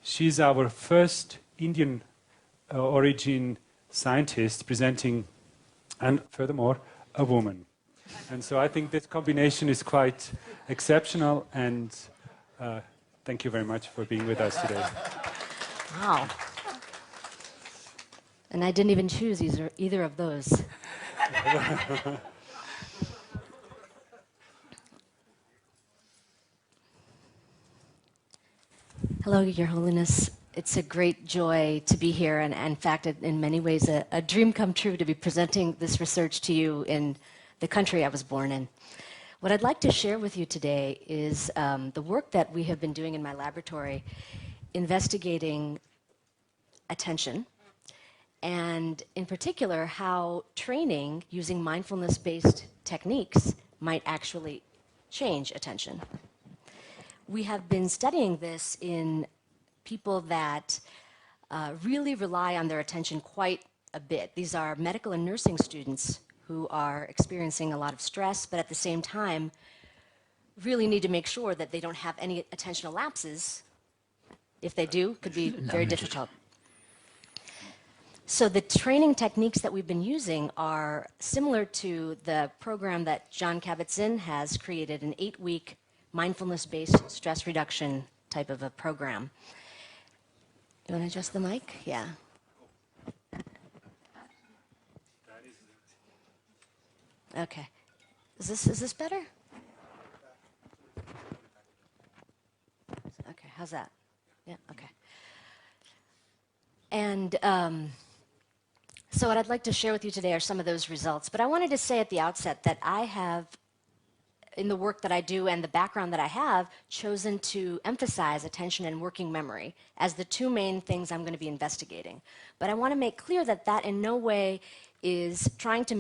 She's our first Indian origin scientist presenting, and furthermore, a woman. And so I think this combination is quite exceptional, and thank you very much for being with us today. Wow. And I didn't even choose either of those. Hello, Your Holiness. It's a great joy to be here, and in fact, in many ways, a dream come true to be presenting this research to you in the country I was born in. What I'd like to share with you today is the work that we have been doing in my laboratory, investigating attention, and in particular, how training using mindfulness-based techniques might actually change attention. We have been studying this in people that really rely on their attention quite a bit. These are medical and nursing students who are experiencing a lot of stress, but at the same time really need to make sure that they don't have any attentional lapses. If they do, it could be very difficult. So the training techniques that we've been using are similar to the program that John Kabat-Zinn has created, an 8-week mindfulness-based stress reduction type of a program. You want to adjust the mic? Yeah. Okay. Is this better? Okay, how's that? Yeah, okay. And so what I'd like to share with you today are some of those results. But I wanted to say at the outset that I have, in the work that I do and the background that I have, chosen to emphasize attention and working memory as the two main things I'm going to be investigating. But I want to make clear that that in no way is trying to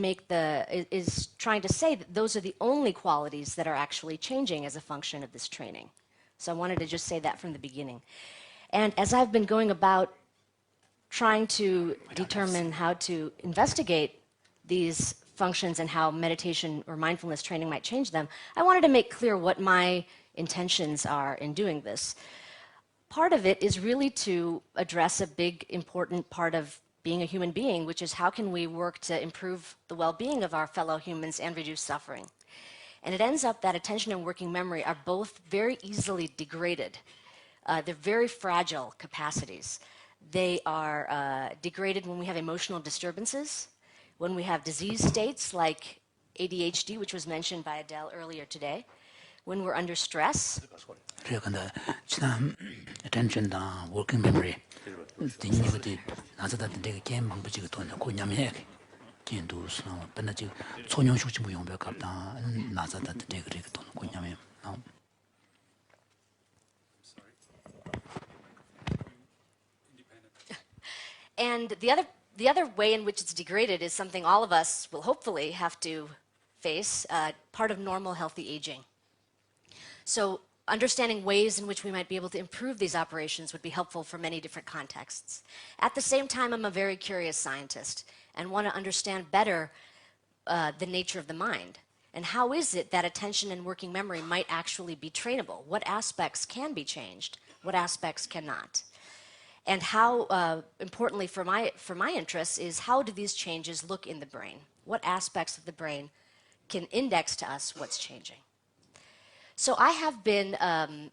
say that those are the only qualities that are actually changing as a function of this training. So I wanted to just say that from the beginning. And as I've been going about trying to determine how to investigate these functions and how meditation or mindfulness training might change them, I wanted to make clear what my intentions are in doing this. Part of it is really to address a big, important part of being a human being, which is how can we work to improve the well-being of our fellow humans and reduce suffering. And it ends up that attention and working memory are both very easily degraded. They're very fragile capacities. They are degraded when we have emotional disturbances, when we have disease states like ADHD, which was mentioned by Adele earlier today, when we're under stress. Attention, working memory. And the other way in which it's degraded is something all of us will hopefully have to face, part of normal healthy aging. So understanding ways in which we might be able to improve these operations would be helpful for many different contexts. At the same time, I'm a very curious scientist and want to understand better the nature of the mind. And how is it that attention and working memory might actually be trainable? What aspects can be changed? What aspects cannot? And how, importantly for my interests, is how do these changes look in the brain? What aspects of the brain can index to us what's changing? So I have been,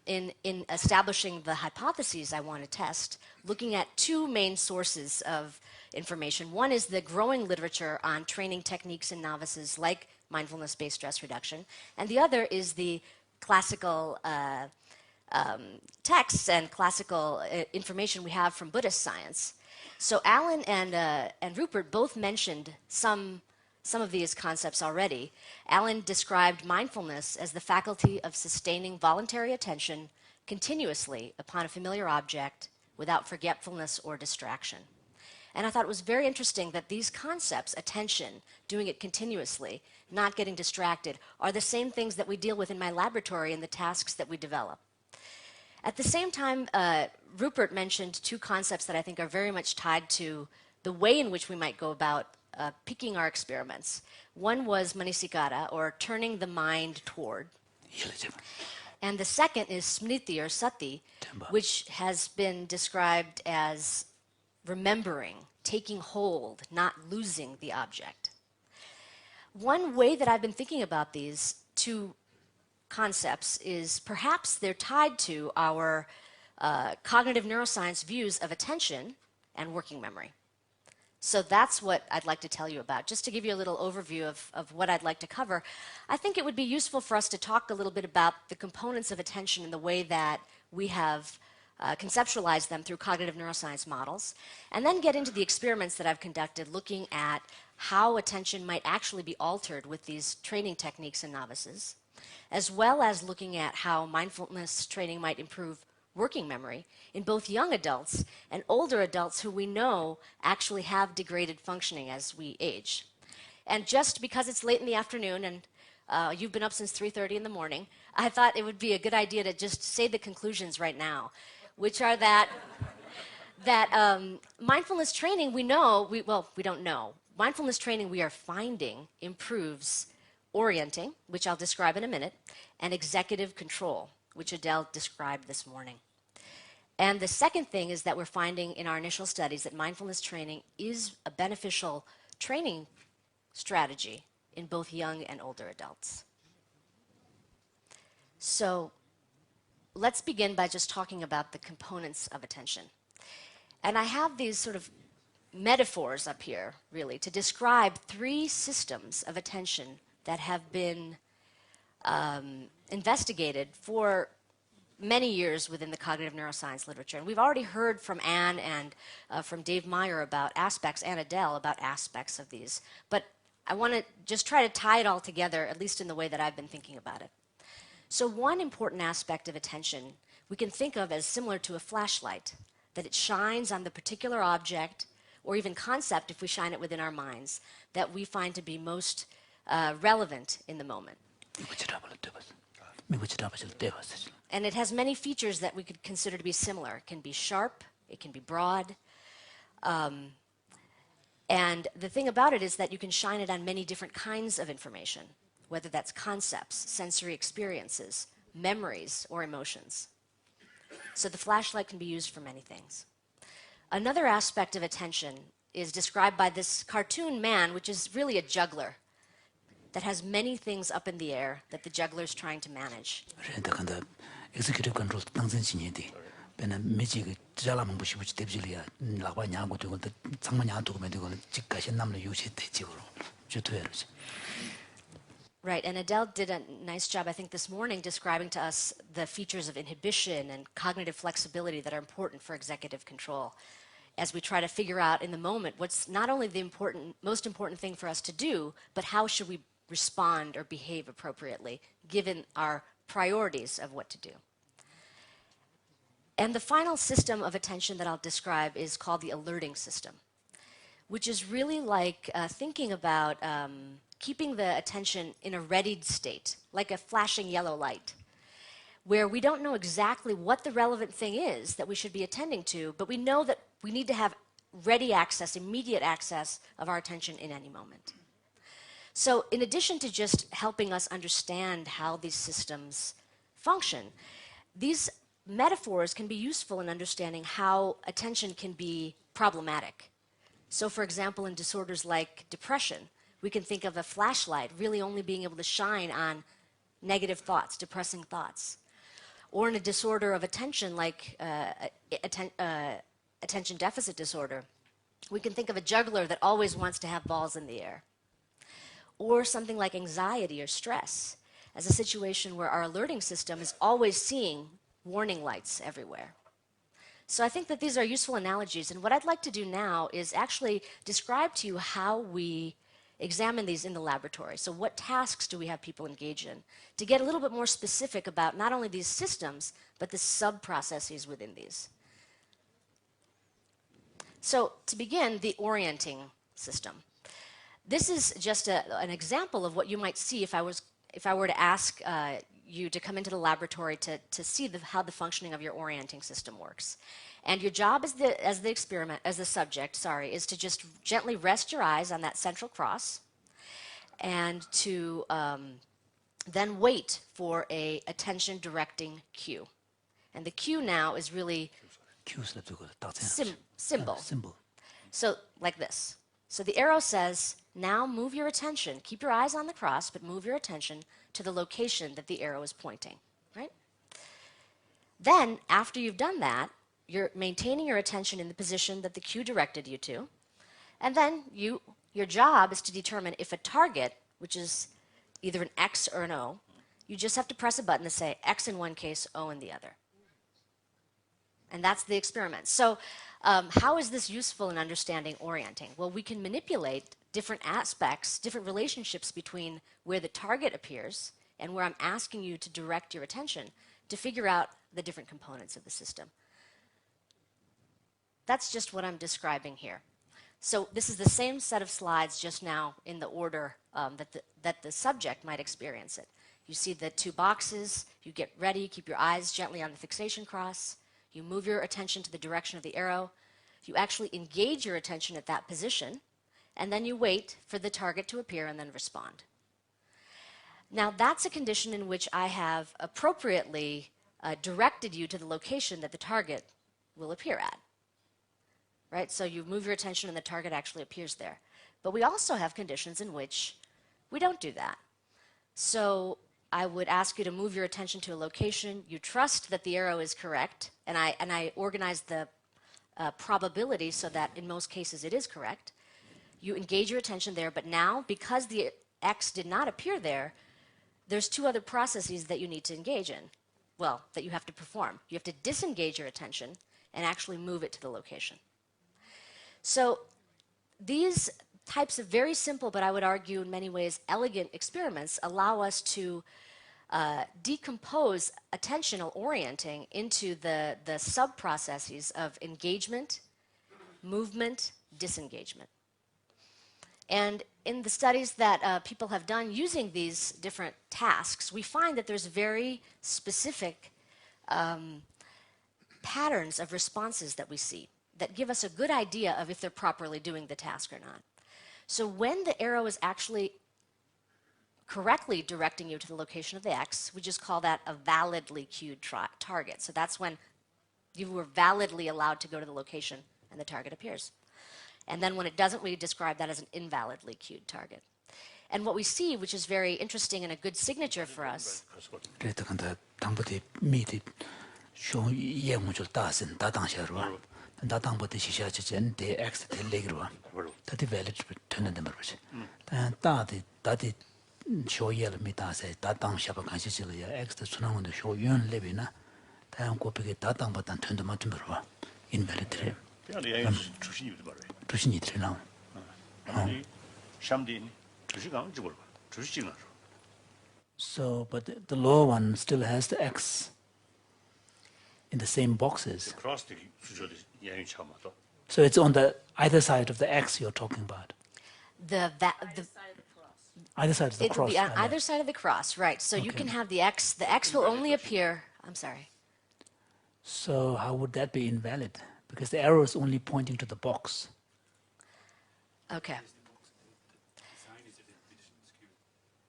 in establishing the hypotheses I want to test, looking at two main sources of information. One is the growing literature on training techniques in novices like mindfulness-based stress reduction, and the other is the classical texts and classical information we have from Buddhist science. So Alan and Rupert both mentioned some of these concepts already. Alan described mindfulness as the faculty of sustaining voluntary attention continuously upon a familiar object without forgetfulness or distraction. And I thought it was very interesting that these concepts, attention, doing it continuously, not getting distracted, are the same things that we deal with in my laboratory in the tasks that we develop. At the same time, Rupert mentioned two concepts that I think are very much tied to the way in which we might go about picking our experiments. One was manasikara, or turning the mind toward. And the second is smriti or sati, which has been described as remembering, taking hold, not losing the object. One way that I've been thinking about these two concepts is perhaps they're tied to our cognitive neuroscience views of attention and working memory. So that's what I'd like to tell you about. Just to give you a little overview of what I'd like to cover, I think it would be useful for us to talk a little bit about the components of attention in the way that we have conceptualized them through cognitive neuroscience models, and then get into the experiments that I've conducted looking at how attention might actually be altered with these training techniques in novices, as well as looking at how mindfulness training might improve working memory in both young adults and older adults who we know actually have degraded functioning as we age. And just because it's late in the afternoon and you've been up since 3:30 in the morning, I thought it would be a good idea to just say the conclusions right now, which are that mindfulness training we don't know. Mindfulness training we are finding improves orienting, which I'll describe in a minute, and executive control, which Adele described this morning. And the second thing is that we're finding in our initial studies that mindfulness training is a beneficial training strategy in both young and older adults. So let's begin by just talking about the components of attention. And I have these sort of metaphors up here, really, to describe three systems of attention that have been investigated for many years within the cognitive neuroscience literature. And we've already heard from Anne and from Dave Meyer about aspects, and Adele about aspects of these. But I want to just try to tie it all together, at least in the way that I've been thinking about it. So one important aspect of attention we can think of as similar to a flashlight, that it shines on the particular object or even concept, if we shine it within our minds, that we find to be most relevant in the moment. And it has many features that we could consider to be similar. It can be sharp, it can be broad. And the thing about it is that you can shine it on many different kinds of information, whether that's concepts, sensory experiences, memories, or emotions. So the flashlight can be used for many things. Another aspect of attention is described by this cartoon man, which is really a juggler that has many things up in the air that the juggler is trying to manage. executive control 당선 신이디 배는 매직 자라만 부시부치 대비리야 라바 냐고 되고 상만 야 도면 되고 직가시 남는 유시 대지로 주토야르지. Right, and Adele did a nice job, I think, this morning describing to us the features of inhibition and cognitive flexibility that are important for executive control as we try to figure out in the moment what's not only the most important thing for us to do, but how should we respond or behave appropriately given our priorities of what to do. And the final system of attention that I'll describe is called the alerting system, which is really like thinking about keeping the attention in a readied state, like a flashing yellow light, where we don't know exactly what the relevant thing is that we should be attending to, but we know that we need to have ready access, immediate access of our attention in any moment. So in addition to just helping us understand how these systems function, these metaphors can be useful in understanding how attention can be problematic. So for example, in disorders like depression, we can think of a flashlight really only being able to shine on negative thoughts, depressing thoughts. Or in a disorder of attention like attention deficit disorder, we can think of a juggler that always wants to have balls in the air. Or something like anxiety or stress as a situation where our alerting system is always seeing warning lights everywhere. So I think that these are useful analogies, and what I'd like to do now is actually describe to you how we examine these in the laboratory. So what tasks do we have people engage in to get a little bit more specific about not only these systems, but the sub-processes within these. So to begin, the orienting system. This is just an example of what you might see if I were to ask you to come into the laboratory to see how the functioning of your orienting system works. And your job as the subject, is to just gently rest your eyes on that central cross and to then wait for a attention directing cue. And the cue now is really symbol. symbol. So like this. So the arrow says, now move your attention. Keep your eyes on the cross, but move your attention to the location that the arrow is pointing, right? Then, after you've done that, you're maintaining your attention in the position that the cue directed you to. And then your job is to determine if a target, which is either an X or an O, you just have to press a button to say X in one case, O in the other. And that's the experiment. So how is this useful in understanding orienting? Well, we can manipulate different aspects, different relationships between where the target appears and where I'm asking you to direct your attention to figure out the different components of the system. That's just what I'm describing here. So this is the same set of slides, just now in the order that the subject might experience it. You see the two boxes, you get ready, keep your eyes gently on the fixation cross, you move your attention to the direction of the arrow, you actually engage your attention at that position, and then you wait for the target to appear and then respond. Now that's a condition in which I have appropriately directed you to the location that the target will appear at. Right? So you move your attention and the target actually appears there. But we also have conditions in which we don't do that. So I would ask you to move your attention to a location. You trust that the arrow is correct, and I organize the probability so that in most cases it is correct. You engage your attention there, but now because the X did not appear there, there's two other processes that you need to engage in. Well, that you have to perform. You have to disengage your attention and actually move it to the location. So these types of very simple, but I would argue in many ways elegant experiments allow us to decompose attentional orienting into the sub-processes of engagement, movement, disengagement. And in the studies that people have done using these different tasks, we find that there's very specific patterns of responses that we see that give us a good idea of if they're properly doing the task or not. So when the arrow is actually correctly directing you to the location of the X, we just call that a validly cued target. So that's when you were validly allowed to go to the location and the target appears. And then when it doesn't, we describe that as an invalidly cued target. And what we see, which is very interesting and a good signature for us, So, but the lower one still has the X in the same boxes. So it's on the either side of the X you're talking about. Either side of the it cross. will be on either side of the cross, right? So you can have the X. The X will only appear. I'm sorry. So how would that be invalid? Because the arrow is only pointing to the box. Okay.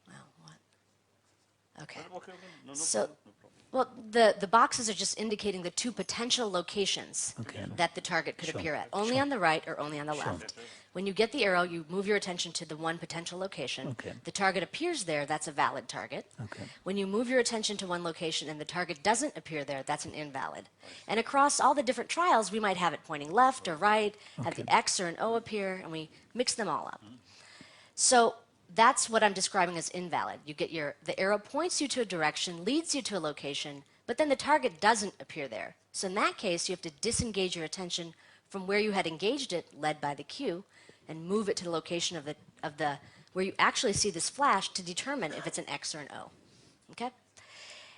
Well, what? Okay. So, well, the boxes are just indicating the two potential locations that the target could appear at, only on the right or only on the left. When you get the arrow, you move your attention to the one potential location. The target appears there, that's a valid target. When you move your attention to one location and the target doesn't appear there, that's an invalid. And across all the different trials, we might have it pointing left or right, have the X or an O appear, and we mix them all up. So that's what I'm describing as invalid. You get the arrow points you to a direction, leads you to a location, but then the target doesn't appear there. So in that case, you have to disengage your attention from where you had engaged it, led by the cue, and move it to the location of the where you actually see this flash to determine if it's an X or an O. Okay?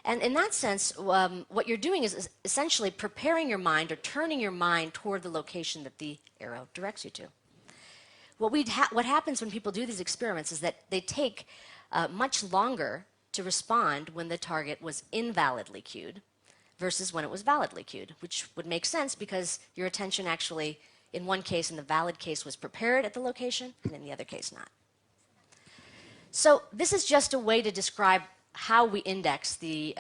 And in that sense, what you're doing is essentially preparing your mind or turning your mind toward the location that the arrow directs you to. What happens when people do these experiments is that they take much longer to respond when the target was invalidly cued versus when it was validly cued, which would make sense because your attention actually, in one case, in the valid case, was prepared at the location, and in the other case, not. So this is just a way to describe how we index the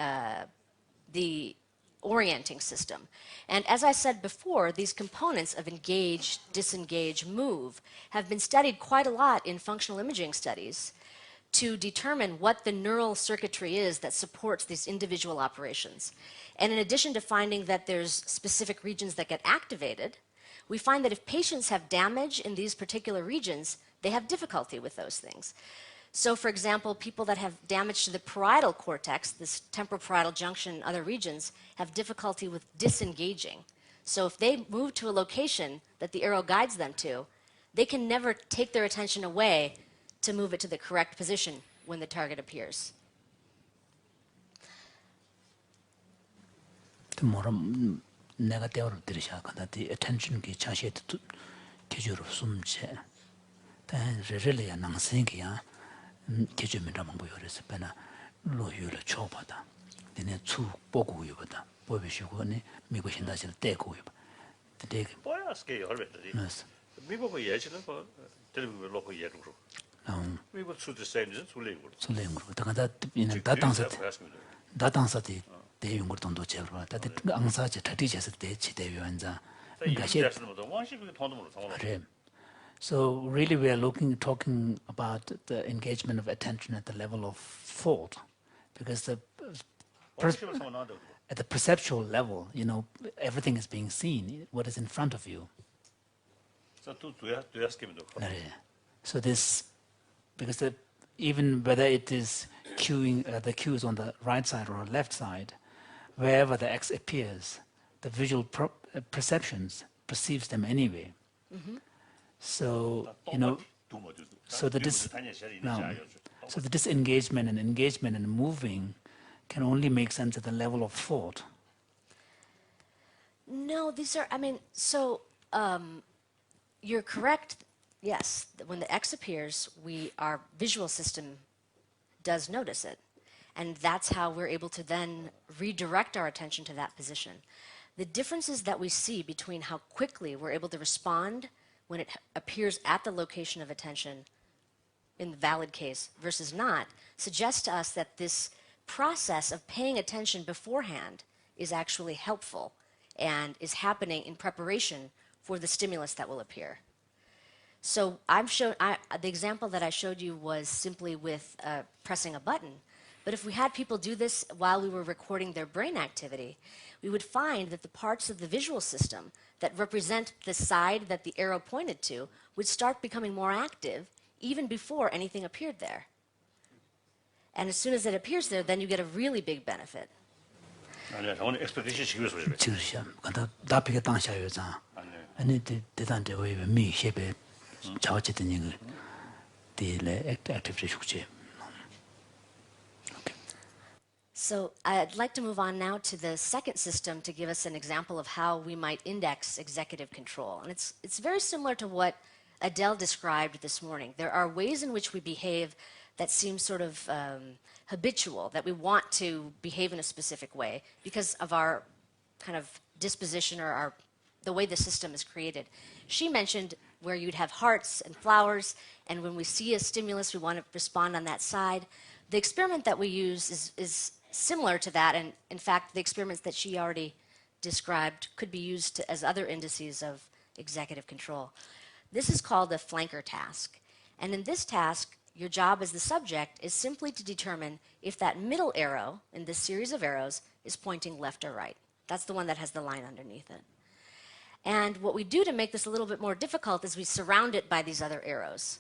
orienting system. And as I said before, these components of engage, disengage, move have been studied quite a lot in functional imaging studies to determine what the neural circuitry is that supports these individual operations. And in addition to finding that there's specific regions that get activated, we find that if patients have damage in these particular regions, they have difficulty with those things. So, for example, people that have damage to the parietal cortex, this temporoparietal junction and other regions, have difficulty with disengaging. So if they move to a location that the arrow guides them to, they can never take their attention away to move it to the correct position when the target appears. 내가 대화를 들으셔야 간다. The attention 기 자시에 기주로 숨제. 단 레레야 낭생기야. 기주면만 보여 그래서 배나 로유를 줘봐다. 내내 추 보고 요보다. 보여주고니 미국신다실 떼고 요. 되게 뭐야스게 열베들이. 미국의 예시는 뭐 텔레비전 로고 예로. 미국 수도 세는 술래고. 술래고. 다가 이는 다당사티 대용을 돈도 제로. 다데 앙사제 타티제스 대치 대위원자. So really we are talking about the engagement of attention at the level of thought, because at the perceptual level, everything is being seen, what is in front of you. So this, because even whether it is the cues on the right side or left side, wherever the X appears, the visual perceptions perceives them anyway. Mm-hmm. So so the disengagement and engagement and moving can only make sense at the level of thought. No, these are. You're correct. Yes, when the X appears, our visual system does notice it, and that's how we're able to then redirect our attention to that position. The differences that we see between how quickly we're able to respond when it appears at the location of attention in the valid case versus not suggests to us that this process of paying attention beforehand is actually helpful and is happening in preparation for the stimulus that will appear. So the example that I showed you was simply with pressing a button. But if we had people do this while we were recording their brain activity, we would find that the parts of the visual system that represent the side that the arrow pointed to would start becoming more active even before anything appeared there. And as soon as it appears there, then you get a really big benefit. So I'd like to move on now to the second system to give us an example of how we might index executive control. And it's very similar to what Adele described this morning. There are ways in which we behave that seem sort of habitual, that we want to behave in a specific way because of our kind of disposition or the way the system is created. She mentioned where you'd have hearts and flowers, and when we see a stimulus, we want to respond on that side. The experiment that we use is similar to that, and in fact, the experiments that she already described could be used as other indices of executive control. This is called a flanker task, and in this task, your job as the subject is simply to determine if that middle arrow in this series of arrows is pointing left or right. That's the one that has the line underneath it. And what we do to make this a little bit more difficult is we surround it by these other arrows.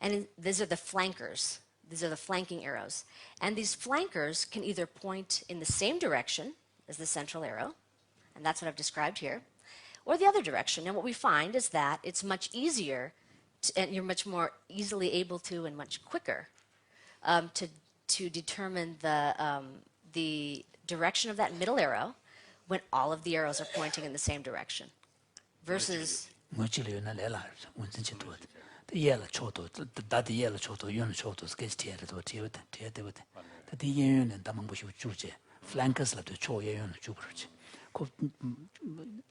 And these are the flankers. These are the flanking arrows. And these flankers can either point in the same direction as the central arrow, and that's what I've described here, or the other direction. And what we find is that it's much easier, and you're much more easily able to and much quicker to determine the direction of that middle arrow when all of the arrows are pointing in the same direction versus... yellow choto, that yellow choto, yun choto, sketch tear it, the yun and Damambush Juche, flankers like the cho yun jubrich.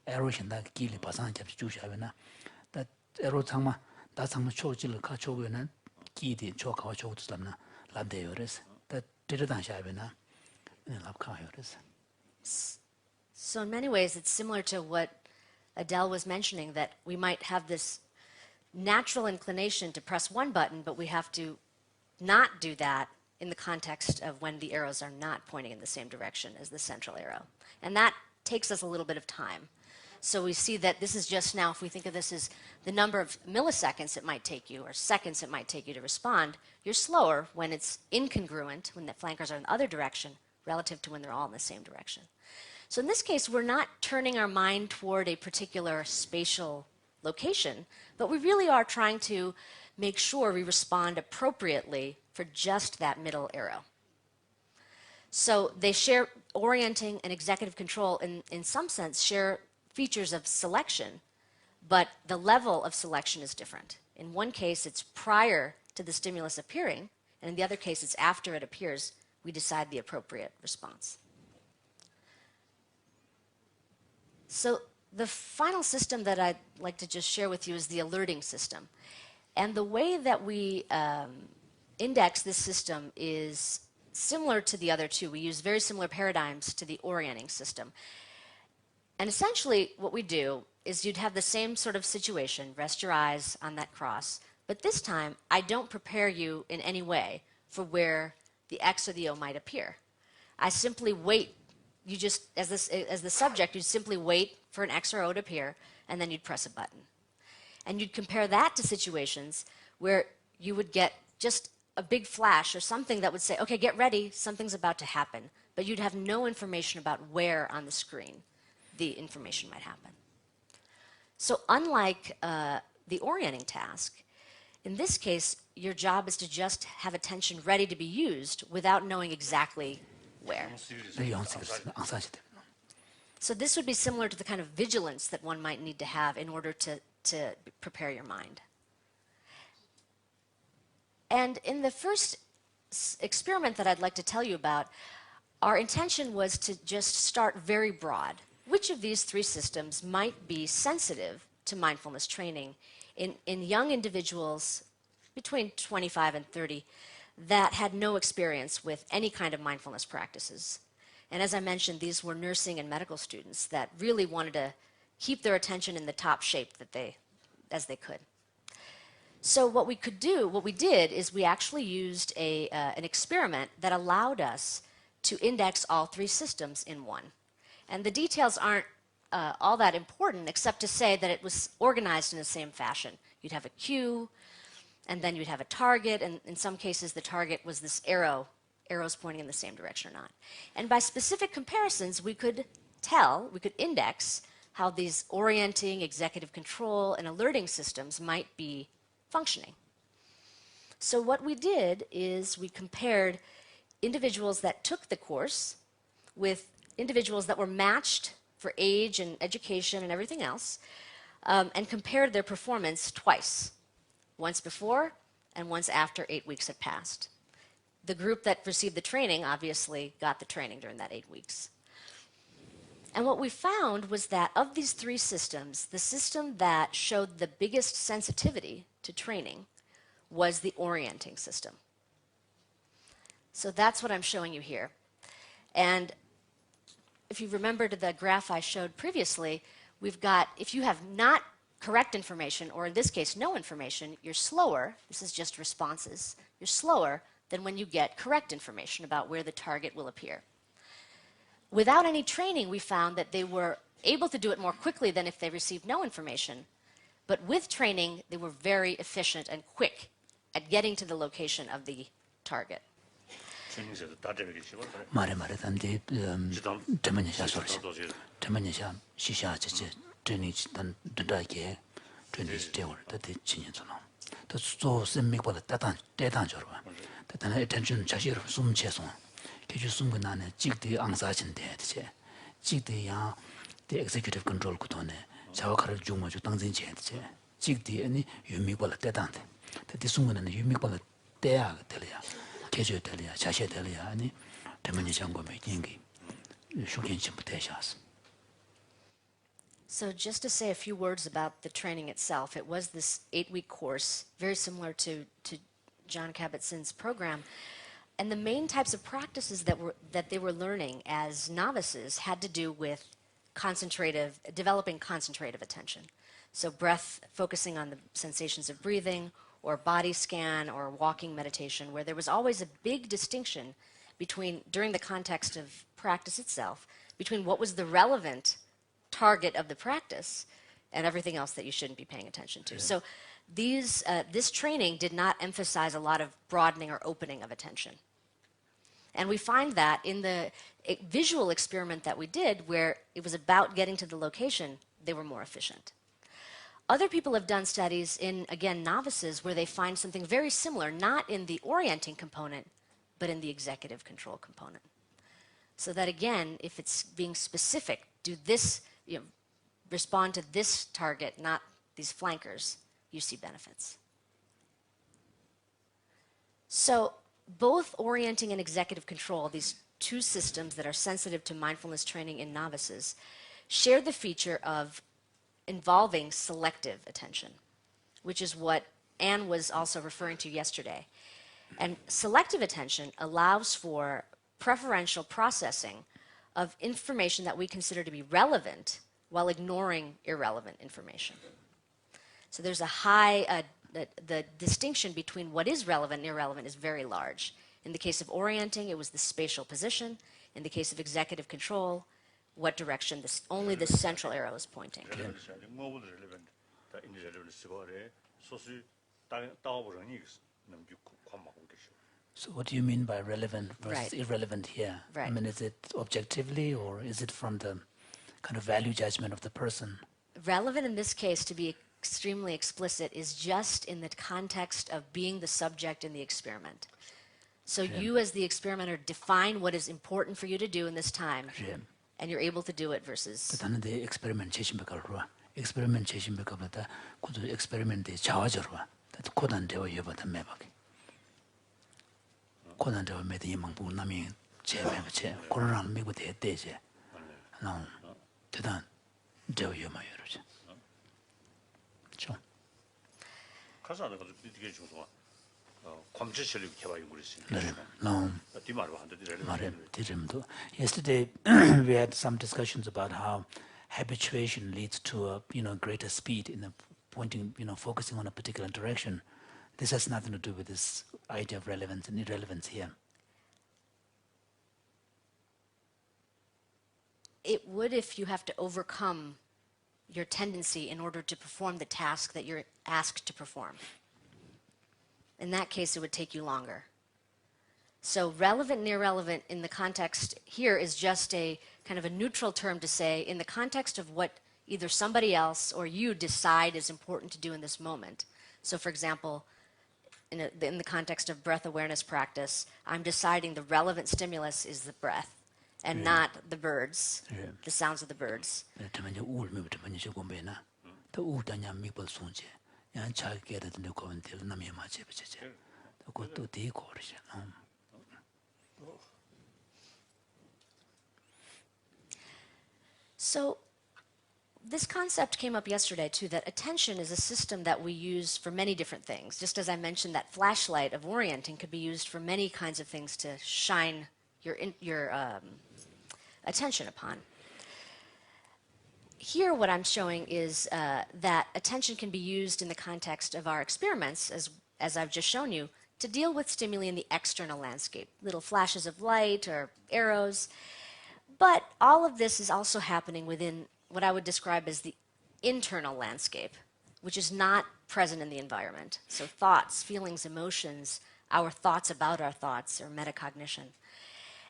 Erosion that gilly pasanja jushavena, that erotama, that's how much cho chill cacho and giddy choka chotslamna, la deores, that 데려다셔야나 랍카요레스. So in many ways, it's similar to what Adele was mentioning, that we might have this natural inclination to press one button, but we have to not do that in the context of when the arrows are not pointing in the same direction as the central arrow. And that takes us a little bit of time. So we see that this is just now, if we think of this as the number of milliseconds it might take you, or seconds it might take you to respond, you're slower when it's incongruent, when the flankers are in the other direction, relative to when they're all in the same direction. So in this case, we're not turning our mind toward a particular spatial location, but we really are trying to make sure we respond appropriately for just that middle arrow. So they share, orienting and executive control in some sense share features of selection, but the level of selection is different. In one case, it's prior to the stimulus appearing, and in the other case, it's after it appears, we decide the appropriate response. So the final system that I'd like to just share with you is the alerting system. And the way that we index this system is similar to the other two. We use very similar paradigms to the orienting system. And essentially what we do is you'd have the same sort of situation, rest your eyes on that cross, but this time I don't prepare you in any way for where the X or the O might appear. I simply wait. You just, as the subject, you'd simply wait for an X or O to appear, and then you'd press a button. And you'd compare that to situations where you would get just a big flash or something that would say, okay, get ready, something's about to happen. But you'd have no information about where on the screen the information might happen. So unlike the orienting task, in this case, your job is to just have attention ready to be used without knowing exactly where. So this would be similar to the kind of vigilance that one might need to have in order to prepare your mind. And in the first experiment that I'd like to tell you about, our intention was to just start very broad. Which of these three systems might be sensitive to mindfulness training in young individuals between 25 and 30 that had no experience with any kind of mindfulness practices? And as I mentioned, these were nursing and medical students that really wanted to keep their attention in the top shape as they could. So what we did is we actually used an experiment that allowed us to index all three systems in one. And the details aren't all that important, except to say that it was organized in the same fashion. You'd have a cue, and then you'd have a target, and in some cases the target was this arrows pointing in the same direction or not. And by specific comparisons, we could index how these orienting, executive control, and alerting systems might be functioning. So what we did is we compared individuals that took the course with individuals that were matched for age and education and everything else, and compared their performance twice, once before and once after 8 weeks had passed. The group that received the training obviously got the training during that 8 weeks. And what we found was that of these three systems, the system that showed the biggest sensitivity to training was the orienting system. So that's what I'm showing you here. And if you remembered the graph I showed previously, we've got, if you have not correct information, or in this case, no information, you're slower. This is just responses. You're slower than when you get correct information about where the target will appear. Without any training, we found that they were able to do it more quickly than if they received no information. But with training, they were very efficient and quick at getting to the location of the target. 말해 단데 때문이야 소리지. 때문이야 시샤 지지 되니 단다게 되니 되올 때대 진행잖아. 또 셈믹보다 대단 저러. 대단 attention 자시로 숨 채송. 계주 숨고 나네 직대 앙사진데 되지. 직대야 the executive control 구도네. 자와카를 중마주 당진제 되지. 직대 아니 유미보다 대단데. 대대 숨고는 유미보다 대야 될이야. 계주 될이야. 자시 될이야. 아니 때문에 장고면 인기 쇼견심부 대샤스. So just to say a few words about the training itself, it was this 8-week course, very similar to John Kabat-Zinn's program. And the main types of practices that they were learning as novices had to do with developing concentrative attention. So breath, focusing on the sensations of breathing, or body scan, or walking meditation, where there was always a big distinction between, during the context of practice itself, between what was the relevant target of the practice and everything else that you shouldn't be paying attention to. So this training did not emphasize a lot of broadening or opening of attention. And we find that in the visual experiment that we did, where it was about getting to the location, they were more efficient. Other people have done studies in, again, novices, where they find something very similar, not in the orienting component, but in the executive control component. So that, again, if it's being specific, do this, respond to this target, not these flankers, you see benefits. So both orienting and executive control, these two systems that are sensitive to mindfulness training in novices, share the feature of involving selective attention, which is what Anne was also referring to yesterday. And selective attention allows for preferential processing of information that we consider to be relevant while ignoring irrelevant information. So there's a high, the distinction between what is relevant and irrelevant is very large. In the case of orienting, it was the spatial position. In the case of executive control, what direction only the central arrow is pointing. So what do you mean by relevant versus irrelevant here? Right. I mean, is it objectively, or is it from the kind of value judgment of the person? Relevant in this case, to be extremely explicit, is just in the context of being the subject in the experiment. So you as the experimenter define what is important for you to do in this time, and you're able to do it versus... the experiment experiment experiment Yesterday we had some discussions about how habituation leads to a greater speed in the pointing, focusing on a particular direction. This has nothing to do with this idea of relevance and irrelevance here. It would if you have to overcome your tendency in order to perform the task that you're asked to perform. In that case, it would take you longer. So relevant and irrelevant in the context here is just a kind of a neutral term to say in the context of what either somebody else or you decide is important to do in this moment. So for example, in the context of breath awareness practice, I'm deciding the relevant stimulus is the breath and not the birds, the sounds of the birds. So this concept came up yesterday too, that attention is a system that we use for many different things. Just as I mentioned, that flashlight of orienting could be used for many kinds of things to shine your attention upon. Here what I'm showing is that attention can be used in the context of our experiments, as I've just shown you, to deal with stimuli in the external landscape, little flashes of light or arrows. But all of this is also happening within what I would describe as the internal landscape, which is not present in the environment. So thoughts, feelings, emotions, our thoughts about our thoughts, or metacognition.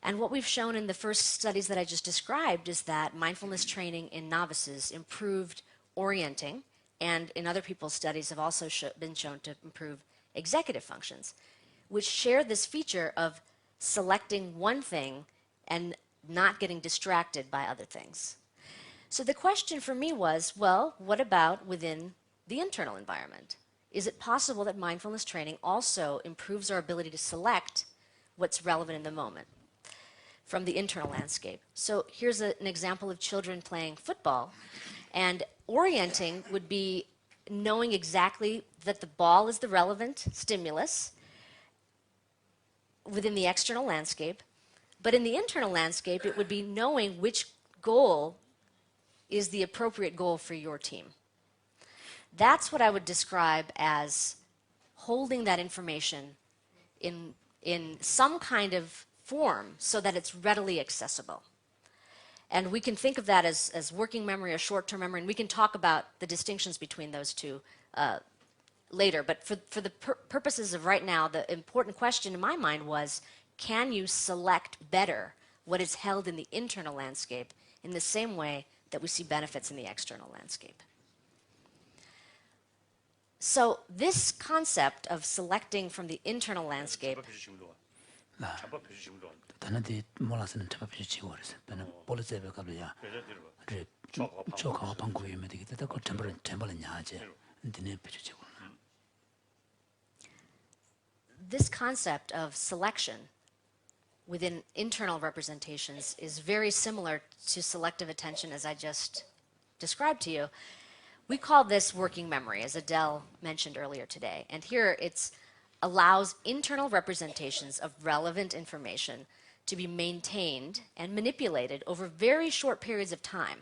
And what we've shown in the first studies that I just described is that mindfulness training in novices improved orienting, and in other people's studies have also been shown to improve executive functions, which share this feature of selecting one thing and not getting distracted by other things. So the question for me was, well, what about within the internal environment? Is it possible that mindfulness training also improves our ability to select what's relevant in the moment from the internal landscape? So here's an example of children playing football, and orienting would be knowing exactly that the ball is the relevant stimulus, within the external landscape, but in the internal landscape, it would be knowing which goal is the appropriate goal for your team. That's what I would describe as holding that information in some kind of form so that it's readily accessible. And we can think of that as working memory or short-term memory, and we can talk about the distinctions between those two later. But for the purposes of right now, the important question in my mind was, can you select better what is held in the internal landscape in the same way that we see benefits in the external landscape? So this concept of selecting from the internal landscape 단한테 몰라서는 잡아주지 지고 그래서 나는 볼레제베 가려야 그래 저거 방구에 되게 그 템벌은 야제 근데 배주지고 This concept of selection within internal representations is very similar to selective attention as I just described to you. We call this working memory, as Adele mentioned earlier today. And here it allows internal representations of relevant information to be maintained and manipulated over very short periods of time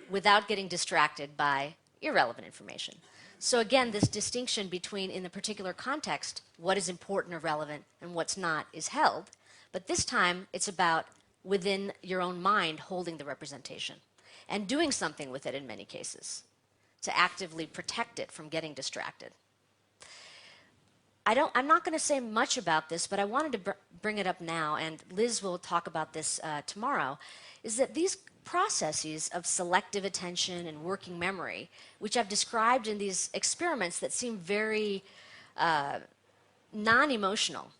without getting distracted by irrelevant information. So again, this distinction between, in the particular context, what is important or relevant and what's not is held. But this time, it's about within your own mind holding the representation and doing something with it in many cases to actively protect it from getting distracted. I'm not going to say much about this, but I wanted to bring it up now, and Liz will talk about this tomorrow, is that these processes of selective attention and working memory, which I've described in these experiments that seem very non-emotional,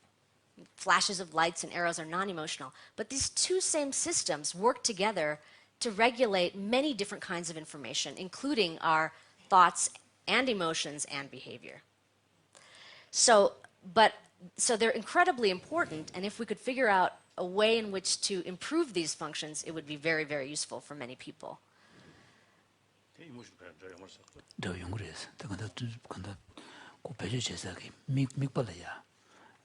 flashes of lights and arrows are non-emotional, but these two same systems work together to regulate many different kinds of information, including our thoughts and emotions and behavior. So they're incredibly important, and if we could figure out a way in which to improve these functions, it would be very, very useful for many people. 더 연구해서 근데 그 배제 제작이 mikbalaya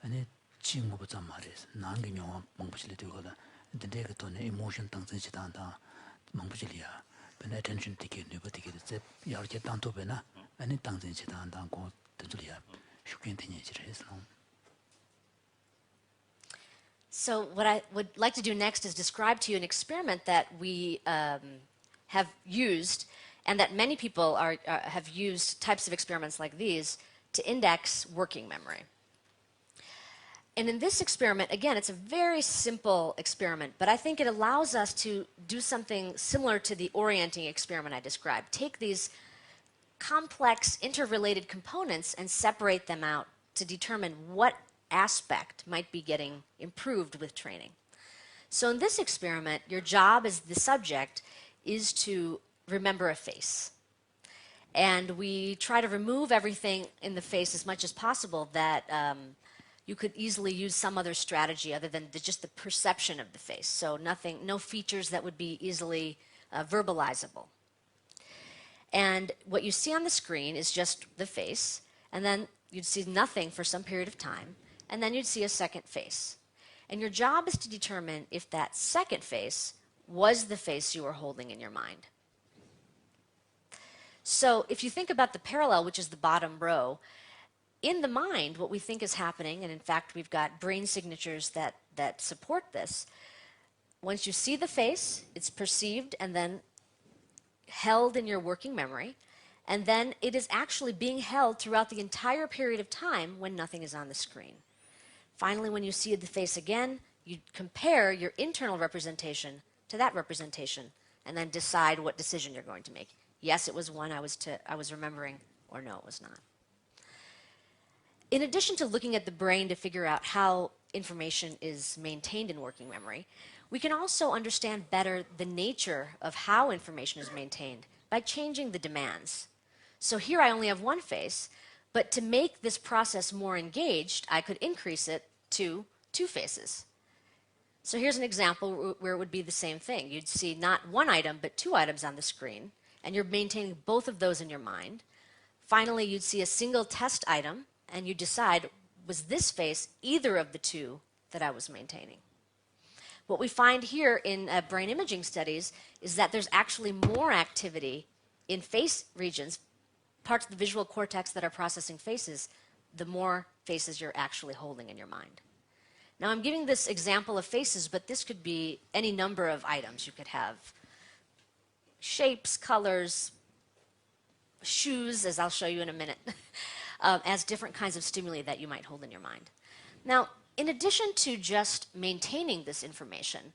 아니 지금 뭐 좀 말해서 난게 영화 망부실이 되거든. 근데 내가 돈에 emotion 당선지 단다 망부실이야. but attention 되게 네버 되게 제 여러 단도배나 아니 당선지 단다 고 들이야. 쉽게 되냐지를 해서. So what I would like to do next is describe to you an experiment that we have used, and that many people have used types of experiments like these to index working memory. And in this experiment, again, it's a very simple experiment, but I think it allows us to do something similar to the orienting experiment I described. Take these complex, interrelated components and separate them out to determine what aspect might be getting improved with training. So in this experiment, your job as the subject is to remember a face. And we try to remove everything in the face as much as possible that you could easily use some other strategy other than just the perception of the face. So no features that would be easily verbalizable. And what you see on the screen is just the face, and then you'd see nothing for some period of time, and then you'd see a second face. And your job is to determine if that second face was the face you were holding in your mind. So if you think about the parallel, which is the bottom row, in the mind, what we think is happening, and in fact we've got brain signatures that support this, once you see the face, it's perceived and then held in your working memory, and then it is actually being held throughout the entire period of time when nothing is on the screen. Finally, when you see the face again, you compare your internal representation to that representation and then decide what decision you're going to make. Yes, it was one I was remembering, or no, it was not. In addition to looking at the brain to figure out how information is maintained in working memory, we can also understand better the nature of how information is maintained by changing the demands. So here I only have one face, but to make this process more engaged, I could increase it to two faces. So here's an example where it would be the same thing. You'd see not one item, but two items on the screen, and you're maintaining both of those in your mind. Finally, you'd see a single test item, and you decide was this face either of the two that I was maintaining? What we find here in brain imaging studies is that there's actually more activity in face regions, parts of the visual cortex that are processing faces, the more faces you're actually holding in your mind. Now, I'm giving this example of faces, but this could be any number of items. You could have shapes, colors, shoes, as I'll show you in a minute, as different kinds of stimuli that you might hold in your mind. Now, in addition to just maintaining this information,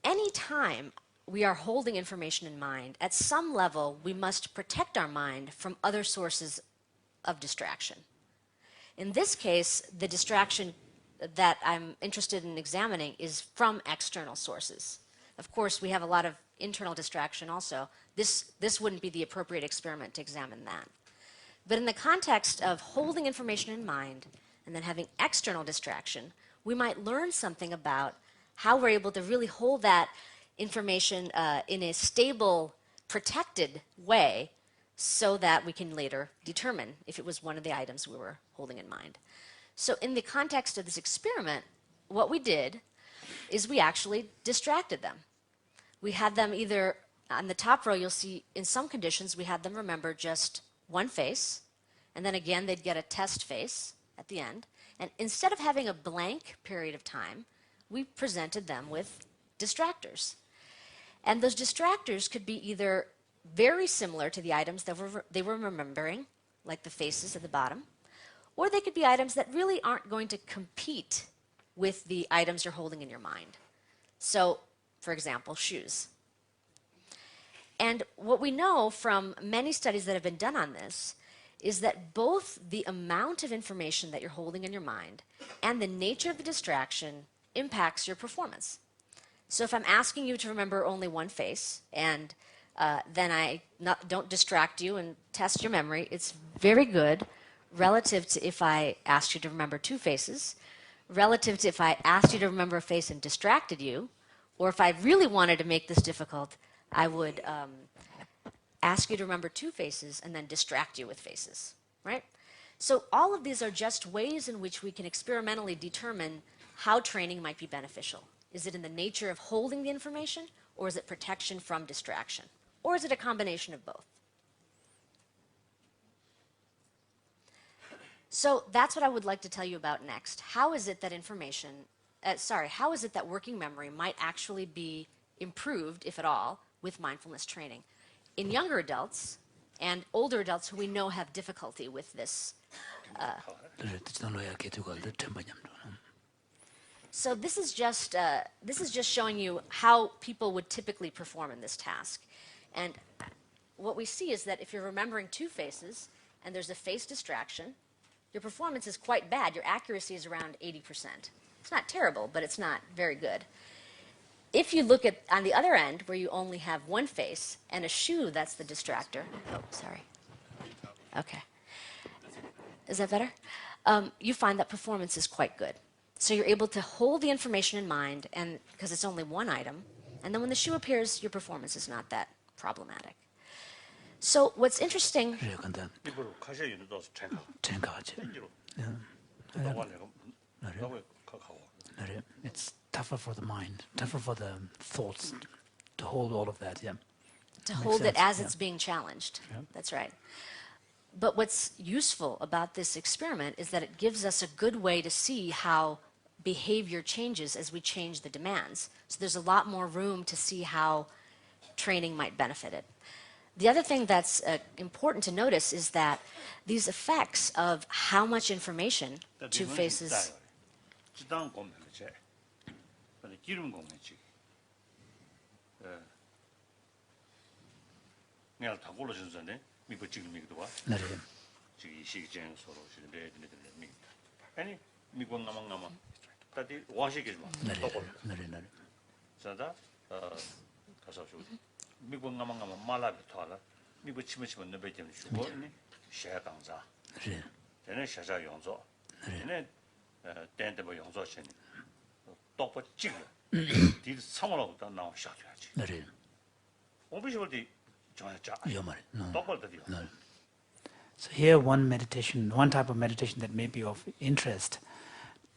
any time we are holding information in mind, at some level, we must protect our mind from other sources of distraction. In this case, the distraction that I'm interested in examining is from external sources. Of course, we have a lot of internal distraction also. This wouldn't be the appropriate experiment to examine that. But in the context of holding information in mind and then having external distraction, we might learn something about how we're able to really hold that information in a stable, protected way so that we can later determine if it was one of the items we were holding in mind. So in the context of this experiment, what we did is we actually distracted them. We had them either, on the top row you'll see in some conditions we had them remember just one face, and then again they'd get a test face at the end. And instead of having a blank period of time, we presented them with distractors. And those distractors could be either very similar to the items that they were remembering, like the faces at the bottom, or they could be items that really aren't going to compete with the items you're holding in your mind. So, for example, shoes. And what we know from many studies that have been done on this is that both the amount of information that you're holding in your mind and the nature of the distraction impacts your performance. So if I'm asking you to remember only one face and then I don't distract you and test your memory, it's very good relative to if I asked you to remember two faces, relative to if I asked you to remember a face and distracted you, or if I really wanted to make this difficult, I would ask you to remember two faces and then distract you with faces, right? So all of these are just ways in which we can experimentally determine how training might be beneficial. Is it in the nature of holding the information, or is it protection from distraction? Or is it a combination of both? So that's what I would like to tell you about next. How is it that how is it that working memory might actually be improved, if at all, with mindfulness training in younger adults and older adults who we know have difficulty with this? So this is just showing you how people would typically perform in this task. And what we see is that if you're remembering two faces and there's a face distraction, your performance is quite bad. Your accuracy is around 80%. It's not terrible, but it's not very good. If you look at on the other end, where you only have one face and a shoe that's the distractor. Oh, sorry. Okay. Is that better? You find that performance is quite good. So you're able to hold the information in mind, and because it's only one item, and then when the shoe appears, your performance is not that problematic. So what's interesting... It's tougher for the mind, tougher for the thoughts to hold all of that, yeah. To hold it as it's being challenged. Yeah. That's right. But what's useful about this experiment is that it gives us a good way to see how behavior changes as we change the demands. So there's a lot more room to see how training might benefit it. The other thing that's important to notice is that these effects of how much information two faces... So here one type of meditation that may be of interest